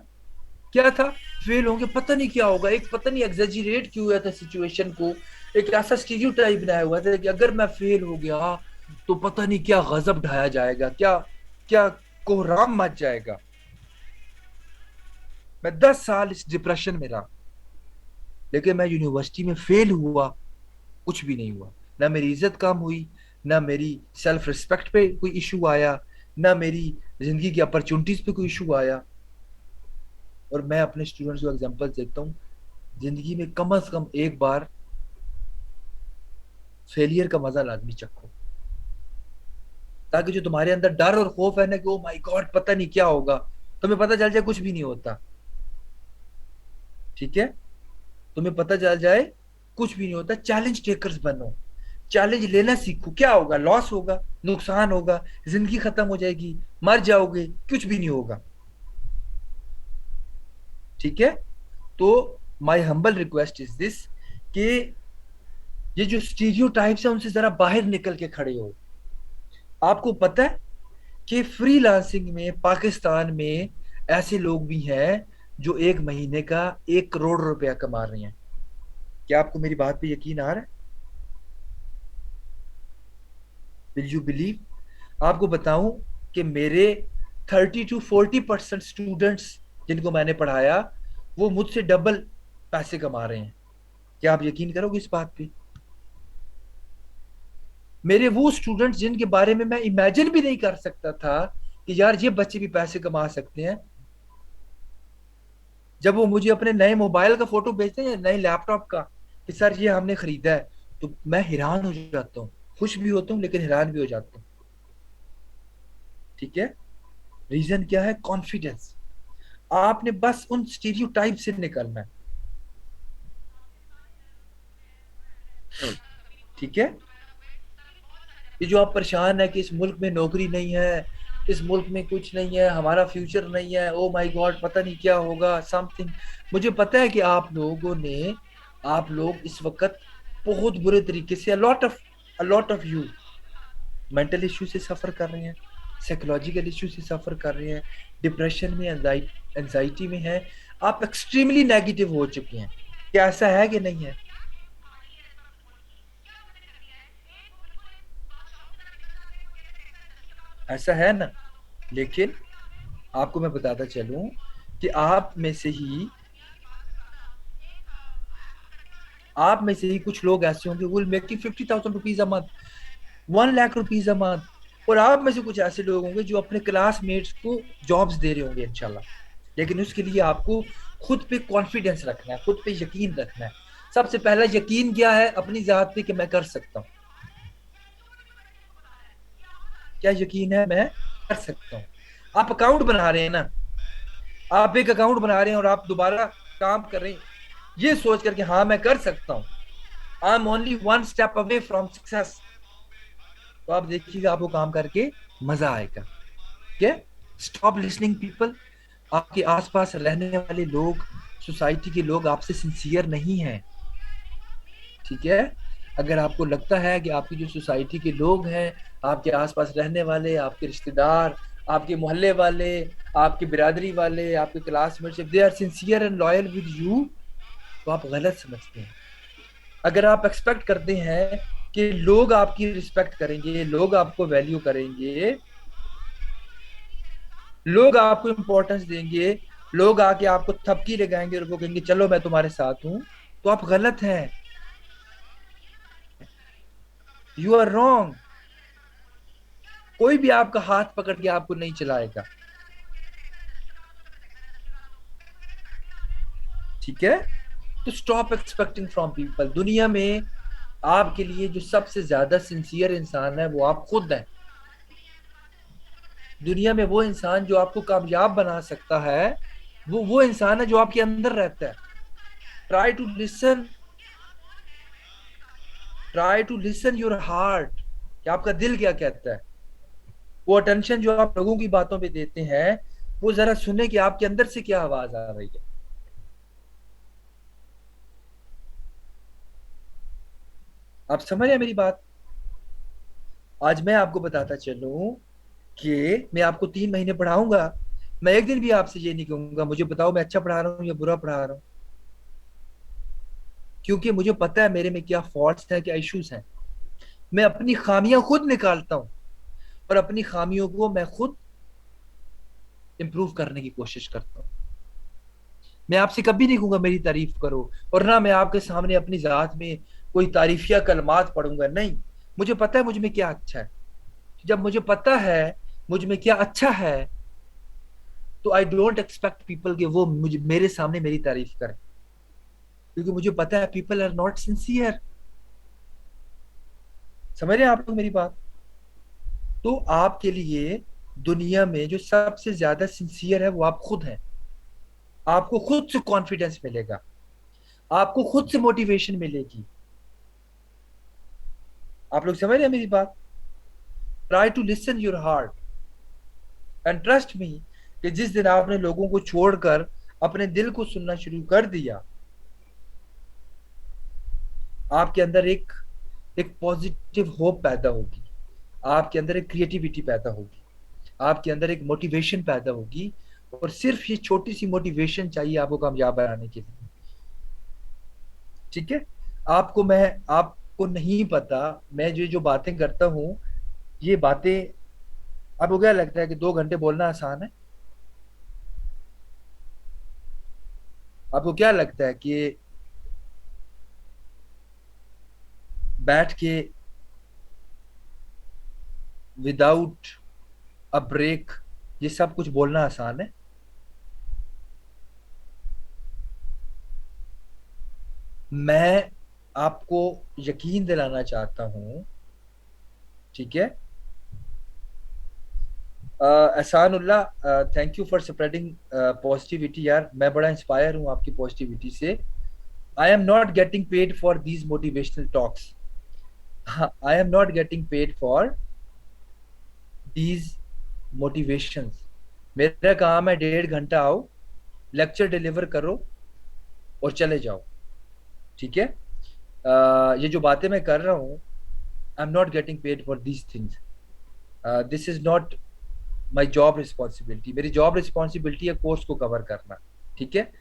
क्या था, फेल होंगे पता नहीं क्या होगा, एक पता नहीं एग्जेजरेट क्यों हुआ था सिचुएशन को। एक ऐसा स्टीरियोटाइप बनाया हुआ था कि अगर मैं फेल हो गया तो पता नहीं क्या गजब ढाया जाएगा, क्या क्या कोहराम मच जाएगा। मैं 10 साल इस डिप्रेशन में रहा। लेकिन मैं यूनिवर्सिटी में फेल हुआ, कुछ भी नहीं हुआ। ना मेरी इज्जत कम हुई, ना मेरी सेल्फ रिस्पेक्ट पे कोई इशू आया, ना मेरी जिंदगी की अपॉर्चुनिटीज पे कोई इशू आया। और मैं अपने स्टूडेंट्स को एग्जांपल देता हूँ, जिंदगी में कम से कम एक बार फेलियर का मजा लाजमी चखो, ताकि जो तुम्हारे अंदर डर और खौफ है ना कि ओ माय गॉड पता नहीं क्या होगा, तुम्हें पता चल जाए कुछ भी नहीं होता। ठीक है, तुम्हें पता चल जाए कुछ भी नहीं होता। चैलेंज टेकर्स बनो, चैलेंज लेना सीखो। क्या होगा, लॉस होगा, नुकसान होगा, जिंदगी खत्म हो जाएगी, मर जाओगे, कुछ भी नहीं होगा। ठीक है, तो my humble request is this, कि ये जो स्टीरियोटाइप्स है उनसे जरा बाहर निकल के खड़े हो। आपको पता है कि फ्रीलांसिंग में पाकिस्तान में ऐसे लोग भी हैं जो एक महीने का 1 करोड़ रुपया कमा रहे हैं। क्या आपको मेरी बात पे यकीन आ रहा है? विल यू बिलीव, आपको बताऊं कि मेरे 30 to 40% स्टूडेंट्स जिनको मैंने पढ़ाया, वो मुझसे डबल पैसे कमा रहे हैं। क्या आप यकीन करोगे इस बात पे? मेरे वो स्टूडेंट्स जिनके बारे में मैं इमेजिन भी नहीं कर सकता था कि यार ये बच्चे भी पैसे कमा सकते हैं, जब वो मुझे अपने नए मोबाइल का फोटो भेजते हैं या नए लैपटॉप का कि सर ये हमने खरीदा है, तो मैं हैरान हो जाता हूँ। खुश भी होता हूँ लेकिन हैरान भी हो जाता हूँ। ठीक है, रीजन क्या है, कॉन्फिडेंस। आपने बस उन स्टीरियोटाइप से निकलना है। ठीक है, ये जो आप परेशान है कि इस मुल्क में नौकरी नहीं है, इस मुल्क में कुछ नहीं है, हमारा फ्यूचर नहीं है, ओ माय गॉड पता नहीं क्या होगा समथिंग। मुझे पता है कि आप लोग इस वक्त बहुत बुरे तरीके से, lot of a lot of you mental issue से सफर कर रहे हैं, साइकोलॉजिकल इश्यू से सफर कर रहे हैं, डिप्रेशन में, एंजाइटी में है, आप एक्सट्रीमली नेगेटिव हो चुके हैं। क्या ऐसा है कि नहीं है? ऐसा है ना। लेकिन आपको मैं बताता चलूं कि आप में से ही कुछ लोग ऐसे होंगे will making 50,000 rupees a month, 1 lakh rupees a month. और आप में से कुछ ऐसे लोग होंगे जो अपने क्लासमेट्स को जॉब्स दे रहे होंगे इंशाल्लाह। लेकिन उसके लिए आपको खुद पे कॉन्फिडेंस रखना है, खुद पे यकीन रखना है। सबसे पहला यकीन क्या है? अपनी जात पे कि मैं कर सकता हूँ। क्या यकीन है? मैं कर सकता हूँ। आप अकाउंट बना रहे हैं ना, आप एक अकाउंट बना रहे हैं और आप दोबारा काम कर रहे हैं ये सोच करके हाँ मैं कर सकता हूँ, I am only 1 step away from success. तो आप देखिएगा आपको काम करके मजा आएगा। ठीक है? Stop listening people. आपके आसपास रहने वाले लोग, सोसाइटी के लोग आपसे सिंसियर नहीं हैं। ठीक है? अगर आपको लगता है कि आपकी जो सोसाइटी के लोग हैं, आपके आसपास रहने वाले, आपके रिश्तेदार, आपके मोहल्ले वाले, आपकी बिरादरी वाले, आपके classmates, they are sincere and loyal with you, तो आप गलत समझते हैं। अगर आप एक्सपेक्ट करते हैं कि लोग आपकी रिस्पेक्ट करेंगे, लोग आपको वैल्यू करेंगे, लोग आपको इंपॉर्टेंस देंगे, लोग आके आपको थपकी लगाएंगे और वो कहेंगे चलो मैं तुम्हारे साथ हूं, तो आप गलत हैं। You are wrong. कोई भी आपका हाथ पकड़ के आपको नहीं चलाएगा। ठीक है? तो स्टॉप एक्सपेक्टिंग फ्रॉम पीपल। दुनिया में आपके लिए जो सबसे ज्यादा सिंसियर इंसान है वो आप खुद हैं। दुनिया में वो इंसान जो आपको कामयाब बना सकता है वो इंसान है जो आपके अंदर रहता है। Try to listen, try to listen your heart, कि आपका दिल क्या कहता है। वो अटेंशन जो आप लोगों की बातों पे देते हैं, वो जरा सुने कि आपके अंदर से क्या आवाज आ रही है। आप समझ रहे हैं मेरी बात? आज मैं आपको बताता चलूं कि मैं आपको 3 महीने पढ़ाऊंगा, मैं एक दिन भी आपसे ये नहीं कहूंगा मुझे बताओ मैं अच्छा पढ़ा रहा हूँ या बुरा पढ़ा रहा हूँ। क्योंकि मुझे पता है मेरे में क्या फॉल्ट्स हैं, क्या इश्यूज हैं। मैं अपनी खामियां खुद निकालता हूँ और अपनी खामियों को मैं खुद इंप्रूव करने की कोशिश करता हूँ। मैं आपसे कभी नहीं कहूंगा मेरी तारीफ करो, और ना मैं आपके सामने अपनी जात में कोई तारीफिया कलमात पढ़ूंगा, नहीं। मुझे पता है मुझ में क्या अच्छा है। जब मुझे पता है मुझ में क्या अच्छा है, तो आई डोंट एक्सपेक्ट पीपल के वो मुझे मेरे सामने मेरी तारीफ करें, क्योंकि मुझे पता है पीपल आर नॉट सिंसियर। समझ रहे हैं आप लोग मेरी बात? तो आपके लिए दुनिया में जो सबसे ज्यादा सिंसियर है वो आप खुद हैं। आपको खुद से कॉन्फिडेंस मिलेगा, आपको खुद से मोटिवेशन मिलेगी। आप लोग समझ रहे हैं मेरी बात? Try to listen your heart and trust me, कि जिस दिन आपने लोगों को छोड़कर अपने दिल को सुनना शुरू कर दिया, आपके अंदर एक एक पॉजिटिव होप पैदा होगी, आपके अंदर एक क्रिएटिविटी पैदा होगी, आपके अंदर एक मोटिवेशन पैदा होगी। और सिर्फ ये छोटी सी मोटिवेशन चाहिए आपको कामयाब बनाने के लिए। ठीक है? आपको नहीं पता, मैं जो जो बातें करता हूँ, ये बातें, आपको क्या लगता है कि 2 घंटे बोलना आसान है? आपको क्या लगता है कि बैठ के विदाउट अ ब्रेक ये सब कुछ बोलना आसान है? मैं आपको यकीन दिलाना चाहता हूँ। ठीक है? Ehsanullah, thank you for spreading positivity यार, मैं बड़ा इंस्पायर हूँ आपकी पॉजिटिविटी से। आई am not getting paid for these motivational talks, I am not getting paid for these motivations. मेरा काम है 1.5 घंटा आओ, लेक्चर डिलीवर करो और चले जाओ। ठीक है? ये जो बातें मैं कर रहा हूँ, I am not getting paid for these things, this is not my job responsibility. मेरी जॉब रिस्पॉन्सिबिलिटी है कोर्स को कवर करना, ठीक है।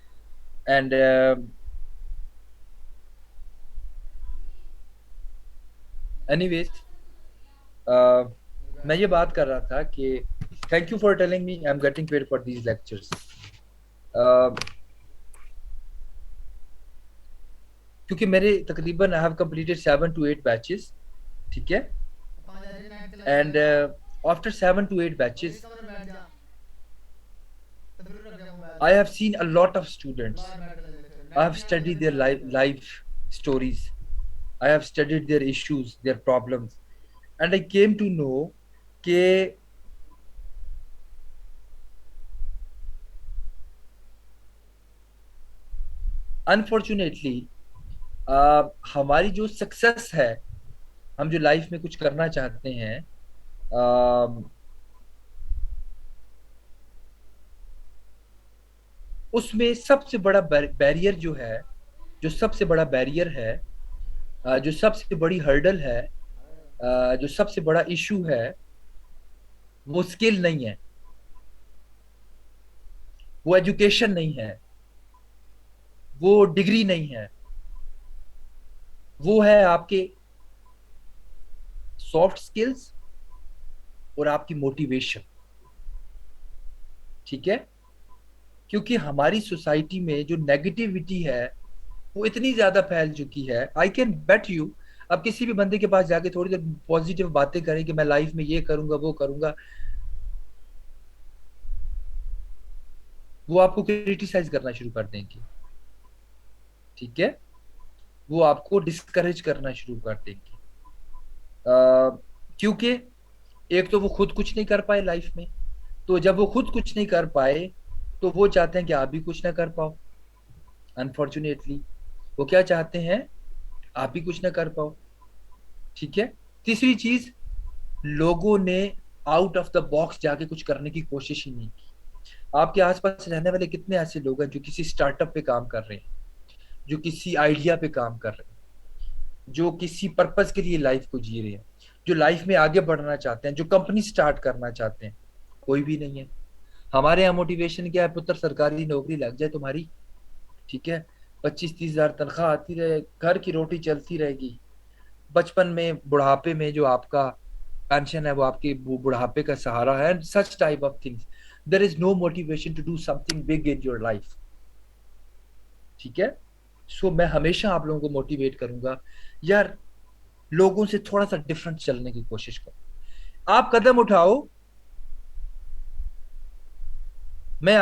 एंड एनीवेज, मैं ये बात कर रहा था कि thank you for telling me I am getting paid for these lectures. क्योंकि मेरे तकरीबन I have completed 7 to 8 batches, ठीक है। And after 7 to 8 batches I have seen a lot of students, I have studied their life stories, I have studied their issues, their problems, and I came to know कि अनफॉर्चुनेटली हमारी जो सक्सेस है, हम जो लाइफ में कुछ करना चाहते हैं, uh, उसमें सबसे बड़ा बैरियर जो है, जो सबसे बड़ा बैरियर है, जो सबसे बड़ी हर्डल है, जो सबसे बड़ा इशू है, वो स्किल नहीं है, वो एजुकेशन नहीं है, वो डिग्री नहीं है, वो है आपके सॉफ्ट स्किल्स और आपकी मोटिवेशन, ठीक है। क्योंकि हमारी सोसाइटी में जो नेगेटिविटी है वो इतनी ज्यादा फैल चुकी है, आई कैन बेट यू। अब किसी भी बंदे के पास जाके थोड़ी देर पॉजिटिव बातें करें कि मैं लाइफ में ये करूंगा वो करूंगा, वो आपको क्रिटिसाइज करना शुरू कर देंगे, ठीक है। वो आपको डिस्करेज करना शुरू कर देंगे, क्योंकि एक तो वो खुद कुछ नहीं कर पाए लाइफ में, तो जब वो खुद कुछ नहीं कर पाए तो वो चाहते हैं कि आप भी कुछ ना कर पाओ। अनफॉर्चुनेटली वो क्या चाहते हैं, आप भी कुछ ना कर पाओ, ठीक है। तीसरी चीज, लोगों ने आउट ऑफ द बॉक्स जाके कुछ करने की कोशिश ही नहीं की। आपके आसपास रहने वाले कितने ऐसे लोग हैं जो किसी स्टार्टअप पे काम कर रहे हैं, जो किसी आइडिया पे काम कर रहे हैं, जो किसी पर्पस के लिए लाइफ को जी रहे हैं, जो लाइफ में आगे बढ़ना चाहते हैं, जो कंपनी स्टार्ट करना चाहते हैं? कोई भी नहीं है। हमारे यहाँ मोटिवेशन क्या है, पुत्र सरकारी नौकरी लग जाए तुम्हारी, ठीक है, 25-30 हजार तनख्वाह आती रहे, घर की रोटी चलती रहेगी, बचपन में बुढ़ापे में जो आपका पेंशन है वो आपके बुढ़ापे का सहारा है, and such type of things. There is no motivation to do something big in your life, ठीक है। सो मैं हमेशा आप लोगों को मोटिवेट करूंगा, यार लोगों से थोड़ा सा डिफरेंट चलने की कोशिश करो, आप कदम उठाओ। मैं